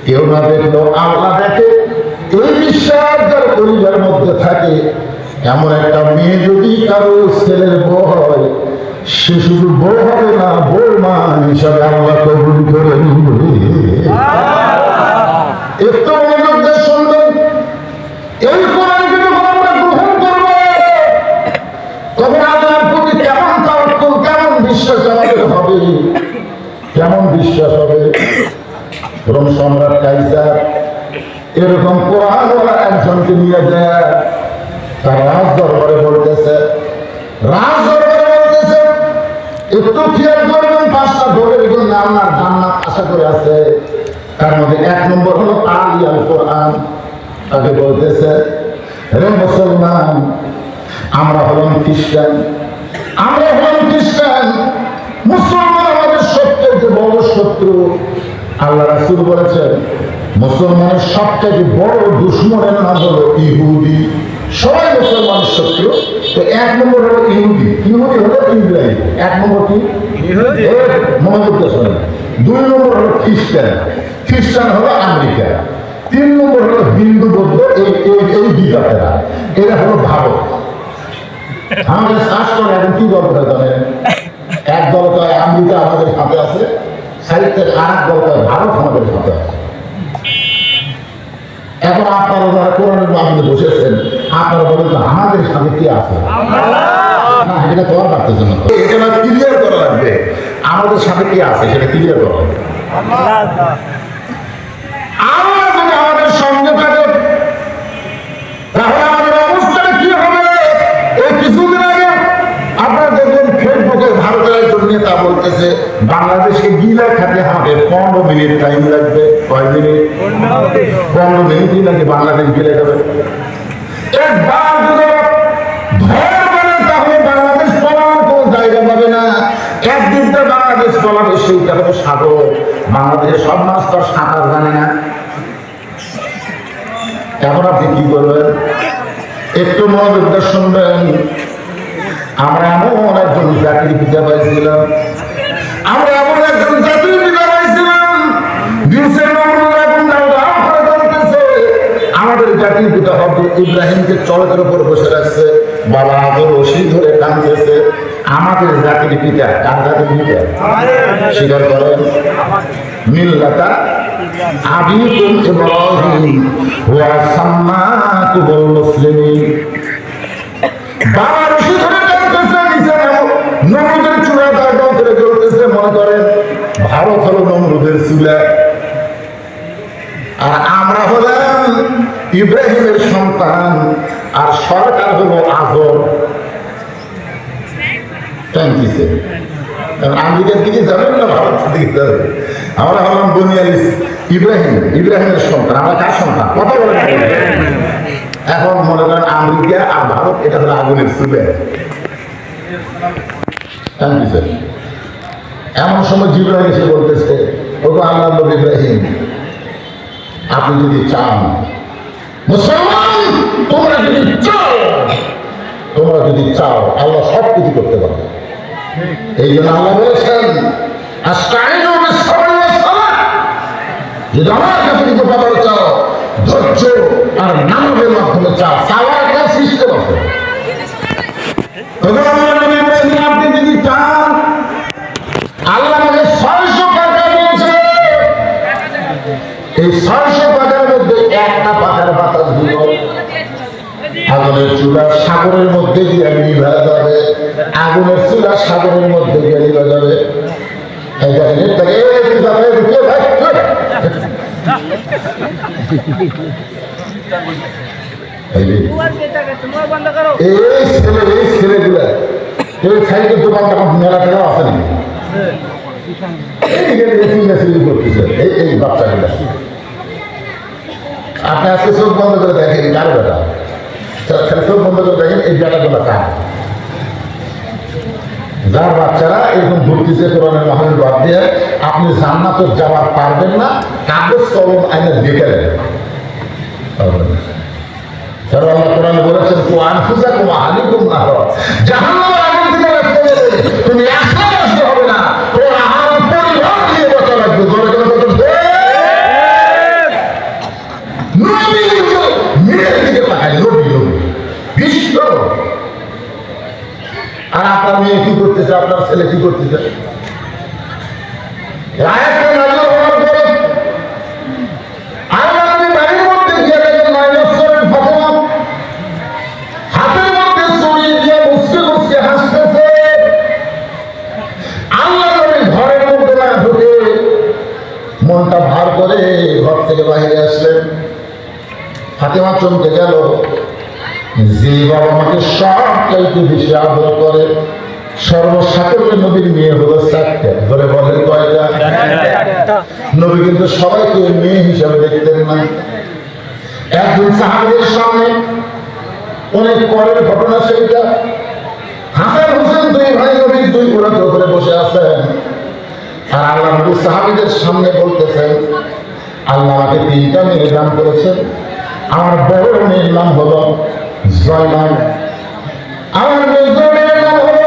কেউ না দেখলো আল্লাহ দেখে। এই বিশ্বাস যার পরিবারের মধ্যে থাকে, এমন একটা মেয়ে যদি কারো ছেলের বউ হয়, সে শুধু বউ হবে না, বউ মা হিসাবে আল্লাহ কবুল করে নিবে। একটু মনোযোগ দিয়ে শুনবেন, এই কোরআন কিন্তু আমরা গ্রহণ করবো, তখন আল্লাহর প্রতি কেমন তাওয়াক্কুল, কেমন বিশ্বাস আমাদের হবে, কেমন বিশ্বাস হবে। রোম সম্রাট কাইসার এরকম কোরআনওয়ালা একজনকে নিয়ে যায়, তার রাজ দরবারে বলতেছে একটু খেয়াল করবেন 5টা ভোটের জন্য আপনার জান্নাত আশা করে আছে। তার মধ্যে 1 নম্বর হলো আলিয়াল কোরআন। তাকে বলতেছে রে মুসলমান, আমরা হলাম খ্রিস্টান, মুসলমান আমাদের সবচেয়ে বড় শত্রু। আল্লাহ রাসূল বলেছেন মুসলমানের সবচেয়ে বড় দুশমনের নাম হলো ইহুদি। সবাই মুসলমানের শত্রু, তো 1 নম্বর হলো ইহুদি, ইহুদি হলো ইসরায়েল। 1 নম্বর কি? ইহুদি। মনোযোগ দিয়ে শোনেন। 2 নম্বর হলো খ্রিস্টান, খ্রিস্টান হলো আমেরিকা। 3 নম্বর হলো হিন্দু বৌদ্ধ, এই বিজাতেরা, এরা হলো ভারত। আমাদের চাষ করে এখন কি দরকার জানেন? এক দল কয় আমেরিকা আমাদের হাতে আছে, সাইড থেকে আর এক দল কয় ভারত আমাদের হাতে আছে। এখন আপনারা যারা কোরআনের মাধ্যমে বসেছেন, আপনারা বলেন তো আমাদের সাথে কি আছে? না, এটা তোমার পারতেছে না, এটা ক্লিয়ার করা লাগবে। আমাদের সাথে কি আছে সেটা ক্লিয়ার করা লাগবে। আমরা যদি আমাদের সঙ্গে থাকে তাহলে আমাদের অবস্থাটা কি হবে? এই কিছুদিন আগে আপনারা দেখবেন ফেসবুকে ভারতের একজন নেতা বলতেছে বাংলাদেশকে গিলা খাতে আমাকে 15 মিনিট টাইম লাগবে। কয় মিনিট? 15 মিনিটই লাগে বাংলাদেশ গিলে যাবে। একবার যদি ধর বলেন তাহলে বাংলাদেশ পলার কোনো জায়গা পাবে না। একদিন তো বাংলাদেশ পলাবে, সেইটা হলো সাগর। বাংলাদেশের সব মাছ তো সাঁতার জানে না। এখন আপনি কি করবেন? একটু মনোযোগ দিয়ে শুনবেন। আমরা এমন একজন জাতির পিতা পাইছিলাম, আমরা এমন একজন জাতির পিতা পাইছিলাম, আমাদের জাতির পিতা হযরত ইব্রাহিমকে চড়কের উপর বসে রাখছে, বাবা আদর রশি ধরে টানতেছে। আমাদের জাতির পিতা কার জাতির পিতা? স্বীকার করেন, মিল্লাতা আবিকুম ইব্রাহিম ওয়া সাম্মাকুমুল মুসলিমিন। বাবা রশি ধরে টানতেছে, নিচে নমরুদের চূড়া দাঁড় করে চলতেছে। মনে করেন ভারত হলো নমরুদের চূড়া, আর আমরা হলাম ইব্রাহিমের সন্তান, আর সরকার হলো আজর। টানতেছে আমেরিকার দিকে যাবেন না ভারতের দিকে যাবেন? আমরা হলাম বুনিয়ালিস ইব্রাহিমের সন্তান। আমরা কার সন্তান? কথা বলেন। এখন মনে করেন আমেরিকা আর ভারত এটা হলো আগুনের চুলে। এমন সময় জিবরাইল এসে বলতেছে, ওগো আল্লাহর নবী ইব্রাহিম, আপনি যদি চান, মুসলমান তোমরা যদি চাও আল্লাহ সব কিছু করতে পারবে। এই জন্য আল্লাহ বলেছেন আস্তাইনু বিস-সাবরি ওয়াস-সালাহ, যদি আমার কাছে কিছু পাবার চাও ধৈর্য আর নামাজের মাধ্যমে চাও। চাওয়ার একটা সিস্টেম আছে। আপনি যদি চান, আল্লাহ আমাকে 600 টাকা দিয়েছে, এই 600 টাকার মধ্যে একটা পাতার বাতাস দিব, আগুনের চুলা সাগরের মধ্যে গিয়ে নিভা যাবে। আগুনের চুলা সাগরের মধ্যে গিয়ে নিভা যাবে। এই ছেলেগুলা এই সাইডে দোকান তখন মেলা টাকা আছে নাকি? এই বাচ্চাগুলা আপনি আজকে চোখ বন্ধ করে দেখেন কার বেটা, চোখ বন্ধ করে দেখেন এই বেটাগুলা কার, যার বাচ্চারা এরকম ঘুরতেছে কোরআনের মাহফিল বাদ দিয়ে। আপনি জান্নাতে যাওয়ার পারবেন না, কাগজ কলম আইনে দেখে দেবেন। আল্লাহ কোরআনে বলেছেন আনফুসাকুম ওয়া আহলিকুম নার, জাহান্নামের আগুন থেকে বাঁচতে গেলে তুমি একলা বাঁচতে হবে না, তোমার আহার পরিবার নিয়ে বাঁচা লাগবে। জোরে জোরে বলুন ঠিক। নবী মেয়ের দিকে তাকায়, নবী বিশ্ব। আর আপনার মেয়ে কি করতেছে, আপনার ছেলে কি করতেছে? আয়াতটা নাযিল হওয়ার পরে আল্লাহ নবী বাড়ির মধ্যে গিয়ে দেখেন 9 বছরের ফাতেমা হাতের মধ্যে ছড়ি দিয়ে মুসকে মুসকে হাসতেছে। আল্লাহ নবী ঘরের মধ্যে না ঢুকে মনটা ভার করে ঘর থেকে বাইরে আসলেন। ফাতেমা চমকে গেল, যে বাবা আমাকে সব চাইতে বেশি আদর করে, সর্বসাকল্যে নবীর মেয়ে হলো 4টা। ধরে বলেন কয়টা? নবী কিন্তু সবাইকে মেয়ে হিসাবে দেখতেন না। একজন সাহাবীর সামনে অনেক পরের ঘটনা, সেইটা হাসান হোসেন 2 ভাই নবীর 2 কোণা ধরে বসে আছেন, আর আল্লাহ নবী সাহাবীদের সামনে বলতেছেন, আল্লাহ আমাকে 3টা মেয়ে দান করেছেন। আমার বড় মেয়ের নাম হলো জয়নাব, আমার মেয়ের নাম হলো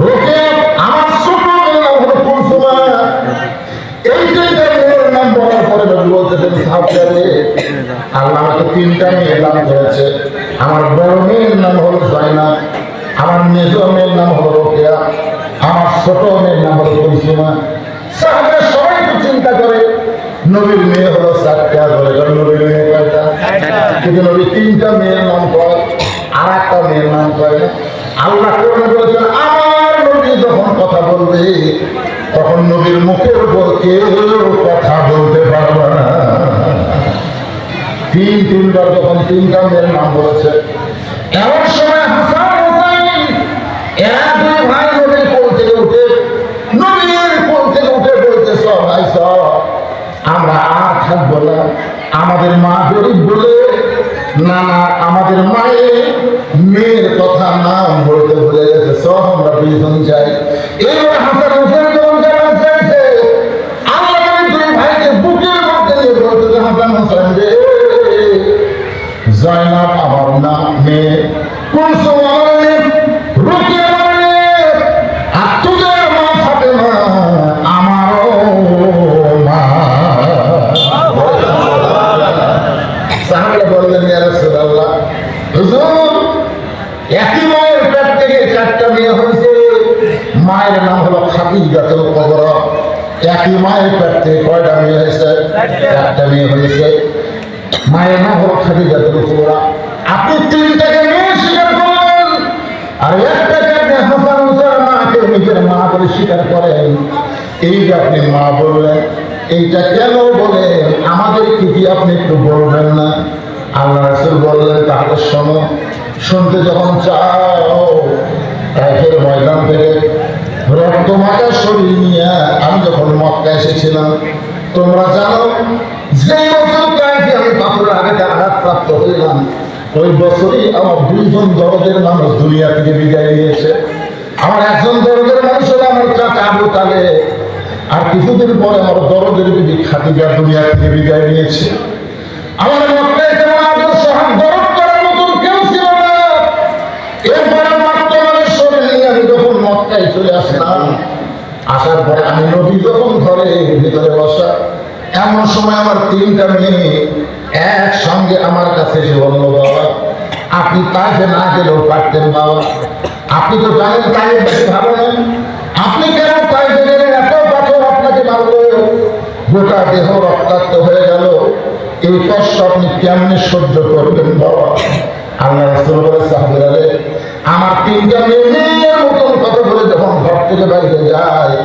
রোকেয়া, আমার ছোট মেয়ের নাম হলো কুলসুমা। এই 3টা মেয়ের নাম বলার পরে নবী বলতেছেন, সাহাবীরা আল্লাহ আমাকে 3টা মেয়ে দান করেছে। আমার বড় মেয়ের নাম হলো জয়নাব, মেয়ের নাম হলো রোকেয়া, আমার ছোট মেয়ের নাম হলো কুলসুমা। সাহাবারা সবাই তো চিন্তা করে নবীর মেয়ে হলো 4টা, বলে নবীর মেয়ে কয়টা? কিন্তু নবী 3টা মেয়ের নাম কয়, আর একটা মেয়ের নাম কয় না। আল্লাহ কোরআনে বলেছেন আমার নবী যখন কথা বলবে তখন নবীর মুখের উপর কেউ কথা বলতে পারবে না। তিনবার যখন 3টা মেয়ের নাম বলেছে, এমন সময় হাসান হোসাইন এরা 2 ভাই নবীর কোল থেকে উঠে বলতে সবাই সব আমরা আর থাকবো না, আমাদের মা গরিব বলে না না আমাদের মায়ের মেয়ের কথা নাম বলতে ভুলে গেছে, সব আমরা 2 জন যাই। এবার হাসান হোসেন যখন জানা চাইছে আল্লাহ 2 ভাইকে বুকের মধ্যে নিয়ে বলতে হাসান হোসেন রে, জয়নাব আমার নাম মেয়ে, কুলসুম আমার মেয়ে, রুকিয়া আমার মেয়ে, আর তোদের মা ফাতেমা আমারও মা। সাহাবারা বললেন ইয়া রাসূলুল্লাহ, হুজুর একই মায়ের পেট থেকে 4টা মেয়ে হয়েছে, মায়ের নাম হলো খাদিজাতুল কুবরা। একই মায়ের পেট থেকে কয়টা মেয়ে হয়েছে? 4টা মেয়ে হয়েছে, মায়ের নাম হলো খাদিজাতুল কুবরা। আপনি 3টাকে মেয়ে স্বীকার করেন আর একটাকে আপনি হাসান হোসেন মাকে নিজের মা বলে স্বীকার করেন, এই যে আপনি মা বললেন এইটা কেন বলেন আমাদের কি আপনি একটু বলবেন না? আল্লাহ রাসূল বললেন তাহলে শোনো। শুনতে যখন চাও তাইফের ময়দান থেকে রক্ত মাখা শরীর নিয়ে আমি যখন মক্কা এসেছিলাম, তোমরা জানো যে বছর তাইফে আমি পাথরের আঘাতে আঘাতপ্রাপ্ত হইলাম, ওই বছরই আমার 2 জন দরদের মানুষ দুনিয়া থেকে বিদায় নিয়েছে। আমার একজন দরদের মানুষ হলো আমার চাচা আবু তালেব, আর কিছুদিন পরে আমার দরদের বিবি খাদিজা দুনিয়া থেকে বিদায় নিয়েছে। আমার মক্কায় যেমন আদর্শ দরদ করার মতন কেউ ছিল না। এরপরে মাত্র আমার শরীর নিয়ে আমি যখন মক্কায় চলে আসলাম, আসার পরে আমি নবী যখন ঘরে ভিতরে বসা, এমন সময় আমার 3টা মেয়ে একসঙ্গে আমার কাছে এসে বলল, বাবা আপনি তাইফে না গেলেও পারতেন, বাবা আপনি তো জানেন তাইফ বেশি ভালো নেন, আপনি কেন তাইফে গেলেন? এত পাথর আপনাকে মারলো, গোটা দেহ রক্তাক্ত হয়ে গেল, এই কষ্ট আপনি কেমনে সহ্য করবেন বাবা? আল্লাহ রাসূল বলে, সাহাবীরা রে, আমার 3টা মেয়ের মতন কথা বলে যখন ঘর থেকে বাইরে যায়,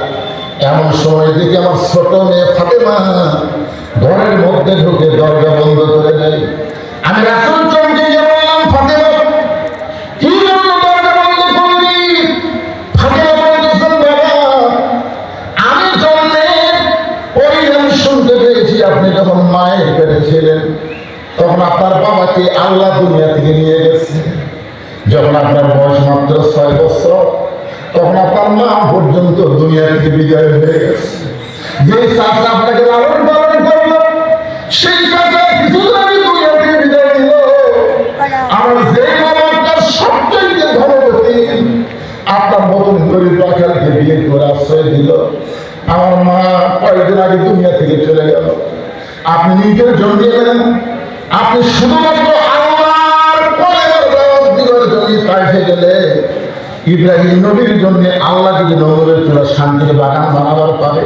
এমন সময় দেখি আমার ছোট মেয়ে ফাতেমা ঘরের মধ্যে ঢুকে দরজা বন্ধ করে দেয়। আমি রাসূল চমকে গিয়ে বললাম, ফাতেমা কি জন্য দরজা বন্ধ করলি? ফাতেমা বলতেছেন, বাবা আমি জন্মের পরেই আমি শুনতে পেয়েছি আপনি যখন মায়ের পেটে ছিলেন তখন আপনার বাবাকে আল্লাহ দুনিয়া থেকে নিয়ে গেছে। যখন আপনার বয়স মাত্র 6 বছর তখন আপনার মা পর্যন্ত দুনিয়া থেকে বিদায় হয়ে গেছে। যে চাচা আপনাকে লালন পালন করলো সেই চাচা কিছুদিন আগে দুনিয়া থেকে বিদায় দিল। আমার যে বাবাটা সবচেয়ে ধনবতী আপনার মতন গরিব রাখালকে বিয়ে করে আশ্রয় দিল, আমার মা কয়েকদিন আগে দুনিয়া থেকে চলে গেল। আপনি নিজের জন্য গেলেন, আপনি শুধুমাত্র আল্লাহর পরের দিগের জন্য তাইফে গেলে ইব্রাহিম নবীর জন্য আল্লাহ যদি নমরুদের চূড়া শান্তির বাগান বানাবার পারে,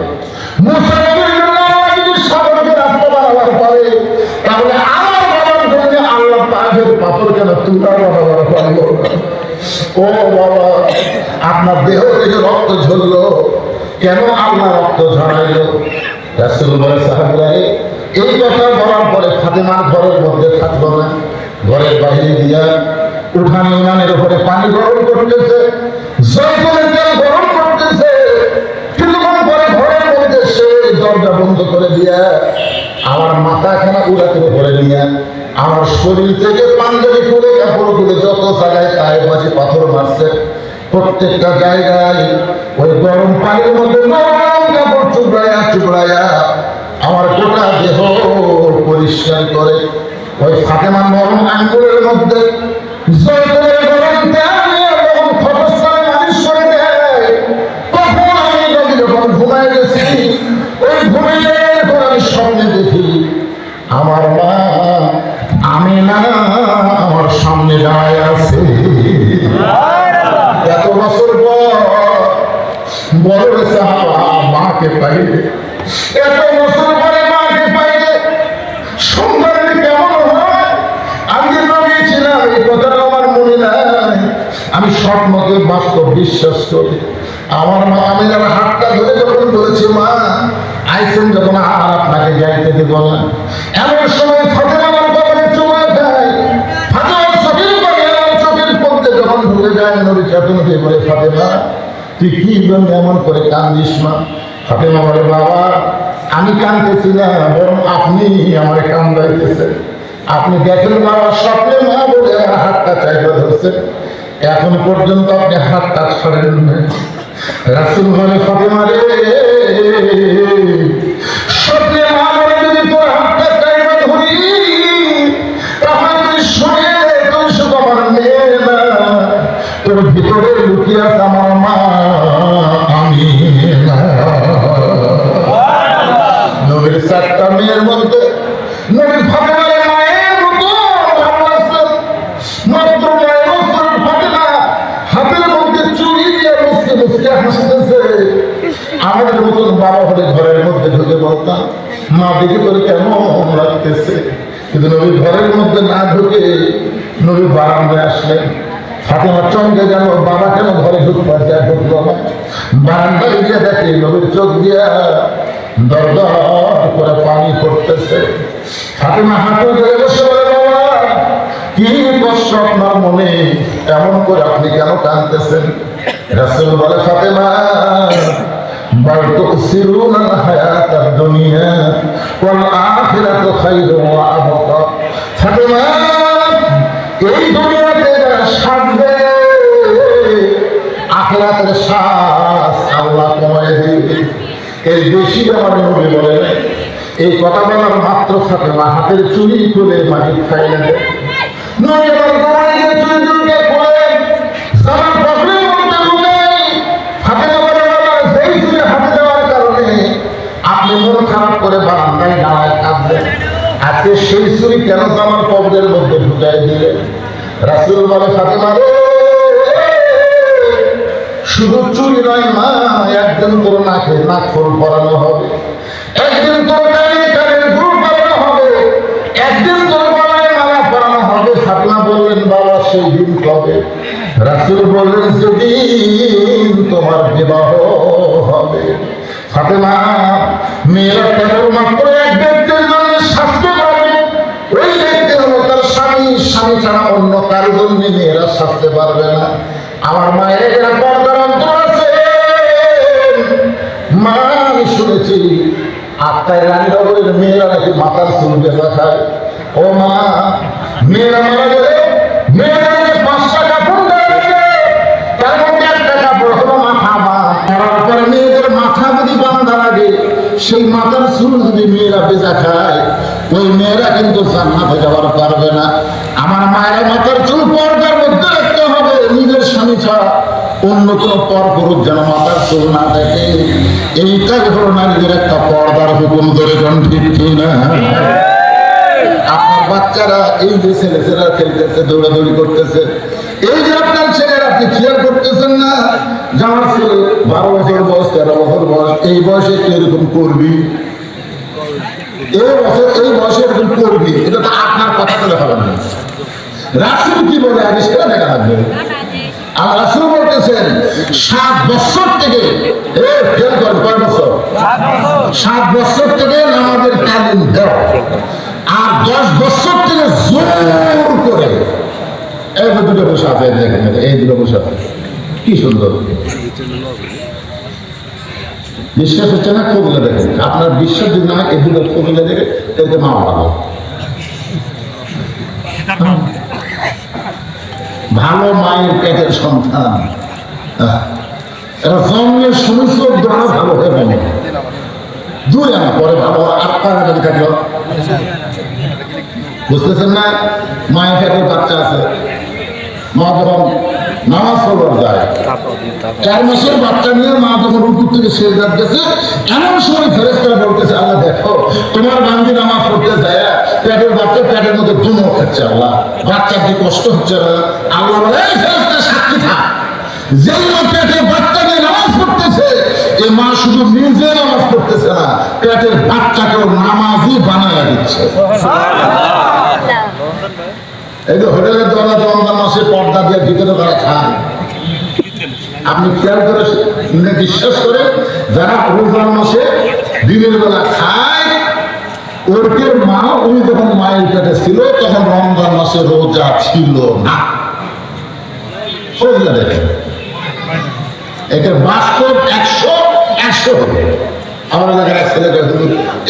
মুসা নবীর জন্য আল্লাহ যদি সাগরকে রাস্তা বানাবার পারে, তাহলে আমার বাবার জন্য আল্লাহ তাইফের পাথর কেন তুলা বানাবার পারল? ও বাবা, আপনার দেহ থেকে রক্ত ঝরলো কেন? আল্লাহ রক্ত ঝরাইল। রাসূল বলে, সাহাবীরা এই কথা বলার পরে ফাতেমার ঘরের মধ্যে থাকলো না, ঘরের বাইরে দিয়া উঠানে উনানের উপরে পানি গরম করতেছে, জয়তুনের তেল গরম করতেছে। কিছুক্ষণ পরে ঘরের মধ্যে সে দরজা বন্ধ করে দিয়া আমার মাথাখানা উড়াতে করে নিয়ে আমার শরীর থেকে পাঞ্জাবি খুলে কাপড় খুলে যত জায়গায় তাই পাশে পাথর মারছে, প্রত্যেকটা জায়গায় ওই গরম পানির মধ্যে নরম কাপড় চুবড়াইয়া চুবড়াইয়া আমার গোটা দেহ পরিষ্কার করে ওই ফাতেমা নরম আঙ্গুলের মধ্যে জয়তুনের গরম তেল নিয়ে যখন ক্ষতস্থানে মালিশ করে দেয়, তখন আমি যখন ঘুমায় গেছি, ওই ঘুমিয়ে পর আমি স্বপ্নে দেখি আমার মা আমিনা আমার সামনে দাঁড়ায় আছে। এত বছর বছর পর বড় সাহাবা মাকে পাইলে, এত বছর পরে মাকে পাইলে সন্তানের কেমন হয়? আমি নবী ছিলাম এই কথাটা আমার মনে নাই। আমি স্বপ্নকে বাস্তব বিশ্বাস করি। আমার মা আমি যারা হাতটা ধরে যখন বলেছি মা আইসেন যখন আর আপনাকে যাইতে দেব না, এমন সময় ফাতেমা আমার কবরে চলে যায়। ফাতেমার চোখের পানি আমার চোখের পড়তে যখন ঢুকে যায়, নবী চাতুনকে বলে ফাতেমা তুই কি জন্য এমন করে কান্দিস মা? ফাতেমা বলে বাবা আমি কাঁদতেছি না, বরং আপনি আমার কান্দাইতেছেন। আপনি দেখেন বাবা স্বপ্নে মা বলে আমার হাতটা চাইতে ধরছেন, এখন পর্যন্ত আপনি হাতটা ছাড়েন না। রাসূল বলে ফাতেমা রে, স্বপ্নে মা বলে যদি তোর হাতটা চাইতে ধরি তাহলে তুই শুনে তুই শুধু আমার মেয়ে না, তোর ভিতরে লুকিয়ে আছে আমার মা আমি না। নবীর চারটা মেয়ের মধ্যে নবীর ফাতেমার মায়ের মতো ভালোবাসতেন। মাত্র 9 বছরের ফাতেমা হাতের মধ্যে চুড়ি দিয়ে মুসকে মুসকে হাসতেছে। আমাদের মতন বাবা হলে ঘরের মধ্যে ঢুকে বলতাম মা দেখে তোর কেমন লাগতেছে, কিন্তু নবীর ঘরের মধ্যে না ঢুকে নবী বারান্দায় আসলেন। ফাতেমা চমকে গেল, বাবা কেন ঘরে ঢুকবার যা ঢুকলো না? বারান্দায় গিয়ে দেখে নবীর চোখ দিয়া দরদর করে পানি পড়তেছে। ফাতেমা হাঁটু ধরে বসে বলে বাবা কি কষ্ট আপনার মনে, এমন করে আপনি কেন কাঁদতেছেন? রাসূল বলে ফাতেমা বাল তুসিরুনাল হায়াতাদ দুনিয়া ওয়াল আখিরাতু খায়রুন ওয়া আবকা। ফাতেমা এই দুনিয়াতে যারা সাজবে আখিরাতের শ্বাস আল্লাহ কমায় দিবে। এর বেশি আমার নবী বলে নাই। এই কথা বলার মাত্র ফাতেমা হাতের চুড়ি খুলে মাটি খাইলেন। নবী আমার গোড়ায় গিয়ে চুড়ি চুড়িকে খুলে জামার পকেটের মধ্যে ঢুকাই। ফাতেমা বলে বাবা যেই চুড়ি হাতে দেওয়ার কারণে আপনি মন খারাপ করে বারান্দায় দাঁড়ায় কাঁদলেন, আজকে সেই চুড়ি কেন জামার পকেটের মধ্যে ঢুকাই দিলেন? রাসূল বলে ফাতেমা রে, শুধু চুরি নয় মা, একদিন তোর নাকে নাক ফুল পরানো হবে, একদিন তোর কানে কানের দুল পরানো হবে, একদিন তোর গলায় মালা পরানো হবে। ফাতেমা বললেন বাবা সেই দিন কবে? রাসূল বললেন যেদিন তোমার বিবাহ হবে। ফাতেমা মেয়েরা কেবলমাত্র এক ব্যক্তির জন্য শাস্তি পাবে, ওই ব্যক্তি হলো তার স্বামী। স্বামী ছাড়া অন্য কারো জন্য মেয়েরা শাস্তি পারবে না। আমার মায়ের যারা পর্দার অন্তর আছে মা, আমি শুনেছি আত্মায় রানীনগরের মেয়েরা নাকি মাথার চুল বেঁধা খায়। ও মা, মেয়েরা মারা গেলে মেয়েরা 5টা কাপড় দেয়, তার মধ্যে একটা কাপড় হলো মাথা। মরার পরে মেয়েদের মাথা যদি বাঁধা লাগে, সেই মাথার চুল যদি মেয়েরা বেঁধা খায়, ওই মেয়েরা কিন্তু জান্নাতে যাওয়ার পারবে না। আমার মায়ের মাথার চুল পর্দার মধ্যে রাখতে হবে, নিজের স্বামী ছাড়া অন্য কোন পর পুরুষ যেন মাথার চুল না থাকে। এইটাই হলো নারীদের একটা পর্দার হুকুম। ধরে কোন ঠিক না? আপনার বাচ্চারা এই যে ছেলেরা খেলতেছে, দৌড়াদৌড়ি করতেছে, এই যে আপনার ছেলেরা আপনি খেয়াল করতেছেন না যে আমার ছেলে 12 বছর বয়স, 13 বছর বয়স, এই বয়সে এরকম করবি, এই বয়সে এরকম করবি, এটা তো আপনার কথা বলে হবে না। রাসূল কি বলে আগে সেটা দেখা লাগবে। আর রাসূল বলতেছেন 7 বছর থেকে, খেয়াল করেন কয় বছর? 7 বছর থেকে নামাজের তালিম দাও, আর 10 বছর থেকে জোর করে। এই যে দুটো বসে আছে দেখেন, এই দুটো বসে আছে কি সুন্দর, বিশ্বাস হচ্ছে না? কবিলা দেখেন, আপনার বিশ্বাস যদি না এই দুটো কবিলা দেখে এতে মা ভালো ভালো মায়ের পেটের সন্তান, এরা জন্মের সমস্ত দ্বারা ভালো হয়ে গেল। 2 আনা পরে ভালো, 8 টাকা যদি থাকলো, বুঝতেছেন না? মায়ের পেটের বাচ্চা আছে, মা যখন নামাজ পড়বার যায়, 4 মাসের বাচ্চা নিয়ে মা যখন রুকুর থেকে সেজদায় গেছে, এমন সময় ফেরেশতারা বলতেছে আল্লাহ দেখো তোমার বান্দি নামাজ পড়তে যায়, পেটের বাচ্চা পেটের মধ্যে দুমো খাচ্ছে, আল্লাহ বাচ্চার কি কষ্ট হচ্ছে না? আল্লাহ বলে এই ফেরেশতা সাক্ষী থাক, যে মা পেটে বাচ্চা নিয়ে নামাজ পড়তেছে, এ মা শুধু নিজে নামাজ পড়তেছে না, পেটের বাচ্চাকেও নামাজই বানায় দিচ্ছে। এই যে হোটেলের দরজা রমজান মাসে পর্দা দিয়ে ভিতরে তারা খান, আপনি খেয়াল করে বিশ্বাস করেন, যারা রমজান মাসে দিনের বেলা খায়, ওরকের মা, উনি যখন মায়ের পেটে ছিল তখন রমজান মাসে রোজা ছিল না। সোজা দেখেন, এটা বাস্তব 100 হবে। আমার এলাকার এক ছেলে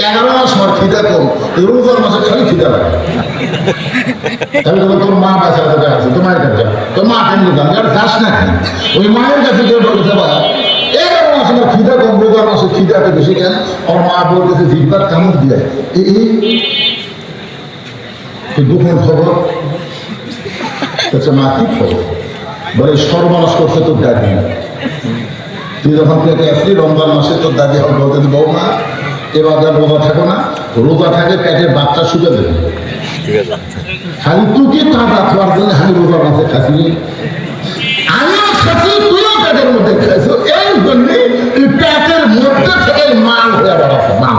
11 মাস আমার খিদা কম, রমজান মাসে খালি খিদা লাগে। আমি বললাম তোর মা বাচ্চা আছে, তোমার কাছে তোর মা কেমনি দাম যাস না, ওই মায়ের কাছে কেউ বলতে পারে 11 মাস আমার খিদা কম, রোজার মাসে খিদাটা বেশি কেন? আমার মা বলতেছে জিব্বার কামড় দিয়ে এই গোপন খবর। মা কি খবর? বলে সর্বনাশ করছে তোর দাদি। তুই যখন পেটে আসলি রমজান মাসে তোর দাদি হবে বলতে বৌমা এবার আর রোজা থাকো না, রোজা থাকে পেটের বাচ্চা শুকে দেবে, খালি তুই কি কাঁদা খাওয়ার জন্য আমি রোজা মাসে খাসি, আমিও খাচ্ছি, তুইও পেটের মধ্যে খাইছো, এই জন্য তুই পেটের মধ্যে থেকে মাল হয়ে বেড়াচ্ছে, মাল।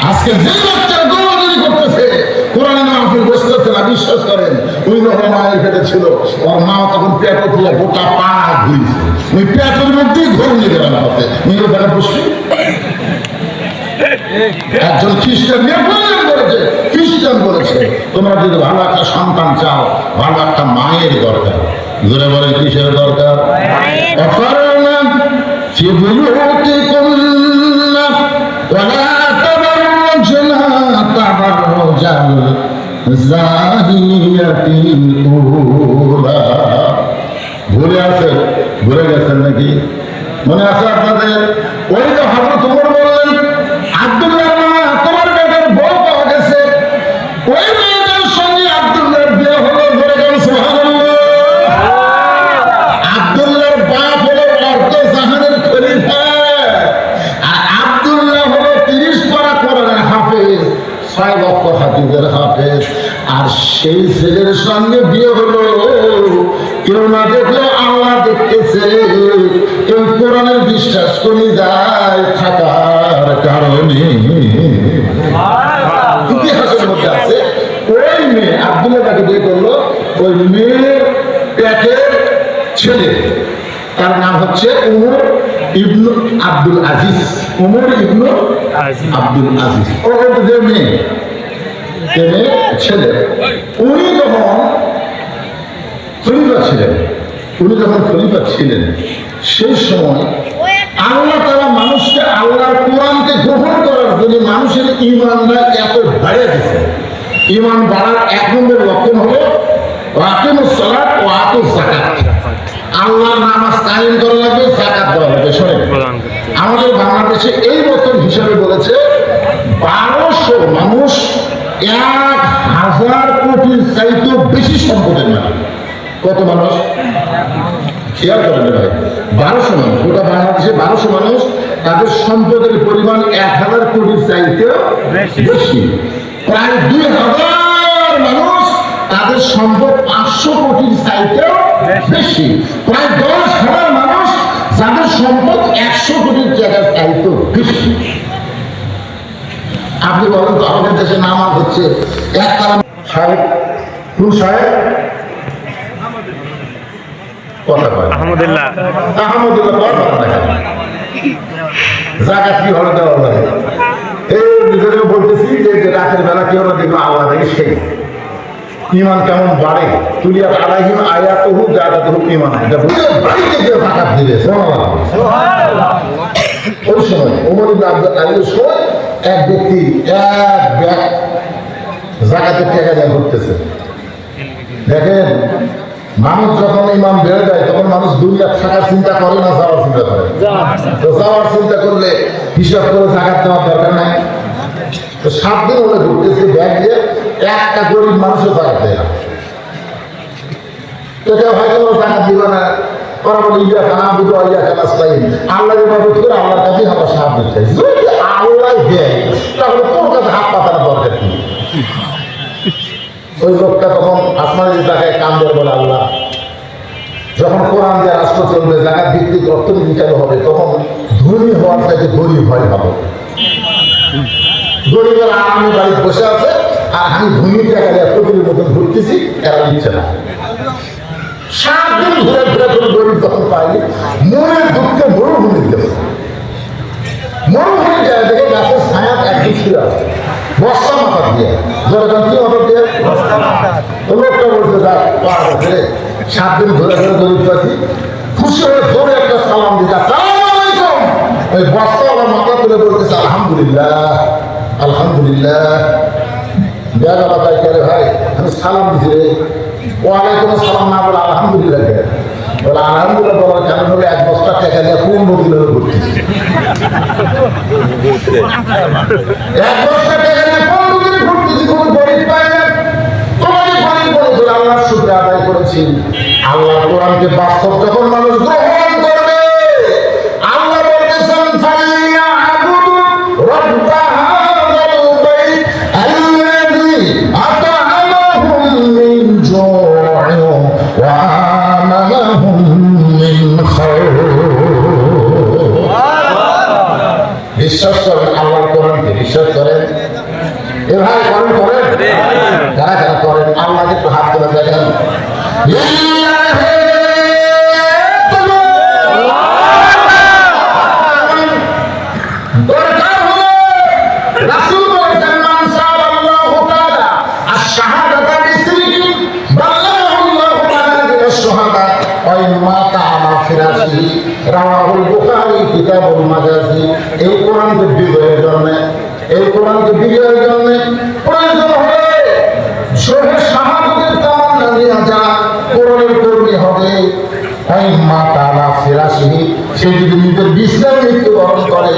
আজকে যে বাচ্চার দৌড়াদৌড়ি করতেছে, কোরআনে মাহফিল বসতেছে না, বিশ্বাস করেন, ওই যখন মায়ের পেটে ছিল, ওর মা তখন পেটে তুলে গোটা পা ঘুরিয়েছে, ওই পেটের মধ্যেই ঘর নিয়ে বেড়ানো হচ্ছে, মেয়ের বেড়া বসবে। একজন খ্রিস্টান বলেছে, খ্রিস্টান বলেছে তোমরা যদি ভালো একটা সন্তান চাও, ভালো একটা মায়ের দরকার। জোরে বলে কিসের দরকার? ভুলে আছে, ভুলে গেছেন নাকি? মনে আছে আপনাদের? ওই যে হযরত ওমর বললেন আব্দুল্লাহ তোমার বেটার বউ পাওয়া গেছে, ওই মেয়েটার সঙ্গে আব্দুল্লাহর বিয়ে হলো। ধরে গেল সুবহানাল্লাহ। আব্দুল্লাহর বাপ হলো অর্ধ জাহানের খলিফা, আর আব্দুল্লাহ হলো 30 পারা কোরআনের হাফেজ, 6 লক্ষ হাদিসের হাফেজ। আর সেই ছেলের সঙ্গে বিয়ে হলো, কেউ না দেখলে আল্লাহ দেখতেছে, এই কোরআনের বিশ্বাস করে যায় থাকার কারণে। ইতিহাসের মধ্যে আছে ওই মেয়ে আব্দুল্লাহ তাকে বিয়ে করলো, ওই মেয়ের পেটের ছেলে, তার নাম হচ্ছে উমর ইবনু আব্দুল আজিজ। উমর ইবনু আব্দুল আজিজ, ও যে মেয়ে ছেলে, উনি যখন খলিফা ছিলেন, সেই সময় আল্লাহ তাআলা মানুষকে আল্লাহর কোরআনকে গ্রহণ করার জন্য মানুষের ঈমানটা এত বাড়িয়ে দিয়েছে। ঈমান বাড়ার 1 নম্বর লক্ষণ হলো আকিমুস সালাত ওয়া আতুজ যাকাত। আল্লাহর নামাজ কায়েম করা লাগবে, যাকাত দেওয়া লাগবে। শোনেন, আমাদের বাংলাদেশে এই বছর হিসাবে বলেছে 1200 মানুষ 1000 কোটির চাইতেও বেশি সম্পদের মালিক। কত মানুষ? খেয়াল করেন ভাই, 1200 মানুষ, গোটা বাংলাদেশে 1200 মানুষ, তাদের সম্পদের পরিমাণ 1000 কোটির চাইতেও বেশি। প্রায় 2000 মানুষ, তাদের সম্পদ 500 কোটির চাইতেও বেশি। প্রায় 10,000 মানুষ, যাদের সম্পদ 100 কোটির জায়গায় চাইতেও বেশি। আপনি বলেন তো আমাদের দেশে নামাজ হচ্ছে একতলা সাহেব, কোন সাহেব? কথা কয় আহমদুল্লাহ, জাকাত কি হলে দেওয়া যায়? এই ভিতরে বলতেছি যে রাতের বেলা কি হলো দেখলো আল্লাহ থেকে সেই ঈমান কেমন বাড়ে। তুলিয়া আলাইহিম আয়াতুহু জাদাতুহুম ঈমানা, এটা বুঝে বাড়িতে গিয়ে জাকাত দিবে। সুবহানাল্লাহ। ওই সময় ওমর ইবনে আব্দুল আজিজের সময় এক ব্যক্তি এক ব্যাগ জাকাতের টাকা দেয়া করতেছে। দেখেন, মানুষ যখন ইমান বেড়ে যায় তখন মানুষ দুনিয়া থাকার চিন্তা করে না, যাওয়ার চিন্তা করে। তো যাওয়ার চিন্তা করলে হিসাব করে জাকাত দেওয়ার দরকার নাই। তো 7 দিন হলে ঘুরতেছে ব্যাগ দিয়ে, একটা গরিব মানুষও জাকাত দেয় না। তো কেউ হয়তো জাকাত দিবে না, ওরা বলে ইয়া কানা বুঝো ইয়া কানা স্তাইন, আল্লাহর ইবাদত করে আল্লাহর কাছে আমরা সাহায্য চাই। যদি আল্লাহ দেয় তাহলে তোর কাছে হাত পাতার দরকার কি? ওই লোকটা তখন আসমানের তাকে কান দিয়ে বলে, আল্লাহ যখন কোরআন দিয়ে রাষ্ট্র চলবে, জায়গা ভিত্তিক অর্থনীতি চালু হবে, তখন ধনী হওয়ার চাইতে গরিব হয় ভালো। গরিবেরা আমি বাড়িতে বসে আছে আর আমি ধনী টাকা দিয়ে প্রতিদিন মতন ঘুরতেছি, এরা নিচ্ছে না। 7 দিন ঘুরে ঘুরে কোনো গরিব তখন পাইনি, মনের দুঃখে মরুভূমির গেছে। মরুভূমির জায়গা থেকে গাছের ছায়া একদিন ছিল বস্তা মাথা দিয়ে, যখন কি মাথা দিয়ে লোকটা বলতে যায় 7 দিন ঘুরে ঘুরে গরিব পাচ্ছি, খুশি হয়ে জোরে একটা সালাম দিতে, আসসালামু আলাইকুম। ওই বস্তাওয়ালা মাথা তুলে বলতেছে আলহামদুলিল্লাহ আলহামদুলিল্লাহ। বেলা তাই করে ভাই আমি সালাম দিছি রে, ওয়ালাইকুম আসসালাম না বলে আলহামদুলিল্লাহ কে বলে? আলহামদুলিল্লাহ বলার কারণ হলো 1 বস্তা টাকা দিয়ে 15 দিনের ঘুরতেছি। 1 বস্তা টাকা দিয়ে 15 দিন ঘুরতেছি, কোনো গরিব পাই না। তোমাকে গরিব বলে ধরে আল্লাহর শুকর আদায় করেছি। আল্লাহ কোরআনকে বাস্তব যখন মানুষ গ্রহণ করবে, আল্লাহ বলতেছেন ফালিয়াবুদু রাব্ব হাযাল বাইত আল্লাযী আত'আমাহুম মিন জু'ইন ওয়া আমানাহুম মিন খাউফ। বিশ্বাস করেন আল্লাহর কোরআনকে? বিশ্বাস করেন? এ ভাই করেন করেন যারা যারা করেন আল্লাহকে একটু হাত তুলে দেখেন। দরকার হলো রাসূল বলেছেন মান সাআল্লাহু তাআলা আশ-শাহাদাতা বিসিরকি বাল্লাহুল্লাহু তাআলা বিশ-শাহাদা ওয়া মাতা আলা ফিরাশিহি রাওয়াহুল বুখারী কিতাবুল মাগাজি। এই কোরআনকে বিজয়ের জন্য, এই কোরআনকে বিজয়ের জন্য প্রয়োজন হবে শহীদ শাহাদাতের তামান্না নিয়ে যারা কোরআনের কর্মী হবে, ওই মা তাআলা ফিরাশিহি, সে যদি নিজের বিছানায় মৃত্যুবরণ করে,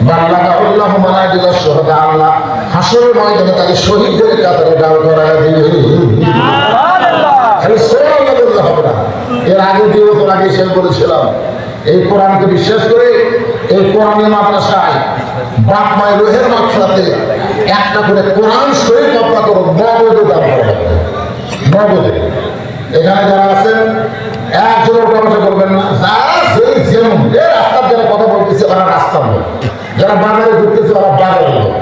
বাল্লাগাহুল্লাহু মানাজিলাশ শুহাদা, আল্লাহ হাসরের ময়দানে তাকে শহীদদের কাতারে দাঁড় করায় দিবে। খালি সুবহানাল্লাহ বললে হবে না। এর আগে 2 বছর আগে সে বলেছিলাম এই কোরআনকে বিশ্বাস করে এই কোরআনী মাদ্রাসায় বাপ মায়ের রোহের মাকসাতে একটা করে কোরআন শরীফ আপনার করো নগদে দান করা হবে। নগদে। এখানে যারা আছেন একজনের কথা বলবেন না, যারা সেই যেমন রাস্তার যারা কথা বলতেছে ওরা রাস্তার লোক, যারা বাজারে ঘুরতেছে ওরা বাজারের লোক,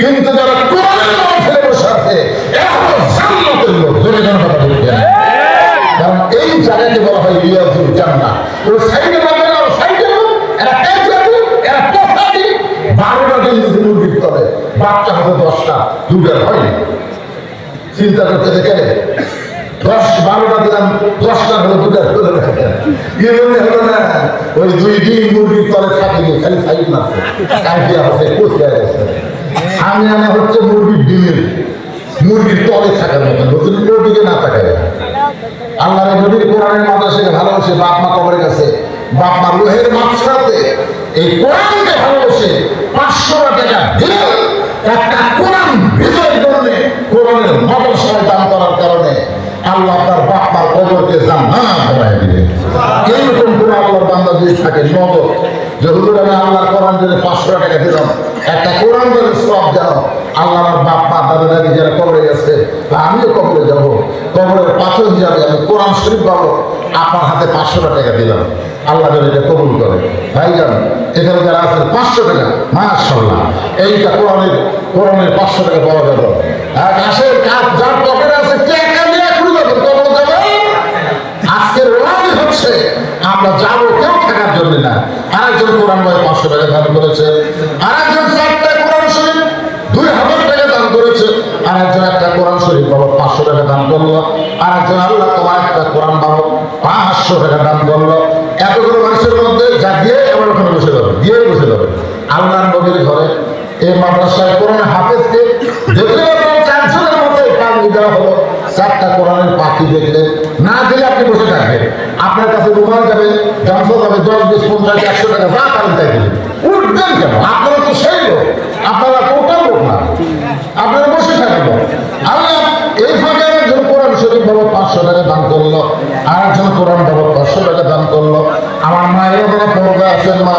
কিন্তু যারা কোরআনের মাঝে বসে আছে এখনো জান্নাতের লোক। জোরে জোরে কথা বলতে, কারণ এই জায়গাকে বলা হয় রিয়াজুল জান্নাহ। ওই সাইডে বলবে না, সাইডে এরা কাজরাতি, এরা পোস্তাদি। 12টা দিন যদি মুরগির তলে বাচ্চা হবে 10টা, দুটার হয়নি। চিন্তা করতে দেখে 10-12টা দিলাম, 10টা হলো দুটার হলো না। হলো না, ওই 2 দিন মুরগির তলে থাকেনি, খালি সাইড মারছে, কাইফিয়া হচ্ছে, কোথায় গেছে। আমি আনা হচ্ছে মুরগির ডিমের, মুরগির তলে থাকার মতন, নতুন নদীকে না থাকায়। আল্লাহর নবীর কোরআনের মাদ্রাসাকে ভালোবাসে, বাপ মা কবরের কাছে, বাপ মা রোহের মাকসাতে এই কোরআনকে ভালোবাসে 500 টাকা দিলে একটা কোরআন বিজয়ের জন্য কোরআনের মাদ্রাসায় দান করার কারণে আল্লাহ তার বাপ মার কবরকে জান্নাত বানায় দিবে। এইরকম করে আল্লাহর বান্দা যদি থাকে নগদ, যে হুজুর আমি আল্লাহর কোরআন জন্য 500 টাকা দিলাম, একটা কোরআন জন্য সব জানো, আল্লাহর বাপ মা দাদা দাদি যারা কবরে গেছে, আমিও কবরে যাব, কবরের পাথর হিসাবে আমি কোরআন শরীফ পাবো, আপনার হাতে 500 টাকা দিলাম, আল্লাহ যেন এটা কবুল করে। ভাইজান এখানে যারা আছেন 500 টাকা, মাশাআল্লাহ, এইটা কোরআনের 500 টাকা পাওয়া গেল। আর আসের কাজ যার পকেটে আছে টাকা নিয়ে খুলে যাবে, কবর যাবে। আজকের ওয়াজি হচ্ছে আমরা যাবো কেউ থাকার জন্য না। আরেকজন কোরআন বই 500 টাকা দান করেছে, আরেকজন 4টা কোরআন শরীফ 2000 টাকা দান করেছে, আরেকজন একটা কোরআন শরীফ বাবা 500 টাকা দান করলো, আরেকজন আল্লাহ তোমার একটা কোরআন বাবা 500 টাকা দান করলো। এতগুলো মানুষের মধ্যে যা দিয়ে আমার ওখানে বসে যাবে, দিয়ে বসে যাবে আল্লাহর নবীর ঘরে। এই মাদ্রাসায় কোরআন হাফেজকে দেখলে 4 জনের মধ্যে পানি দেওয়া হলো, 4টা কোরআনের পাখি দেখলে না দিলে আপনি বসে থাকবেন, আপনার কাছে রুমাল যাবে, গামছা যাবে, 10, 20, 50, 100 টাকা যা পারেন তাই দিবেন। উঠবেন কেন? আপনারা তো সেই লোক, আপনারা কোটাল লোক না, আপনারা বসে থাকবেন। আল্লাহ এই ফাঁকে একজন কোরআন শরীফ বাবা 500 টাকা দান করলো, আর একজন কোরআন বাবা 500 টাকা দান করলো। আমার মায়ের পর্দা আছেন মা।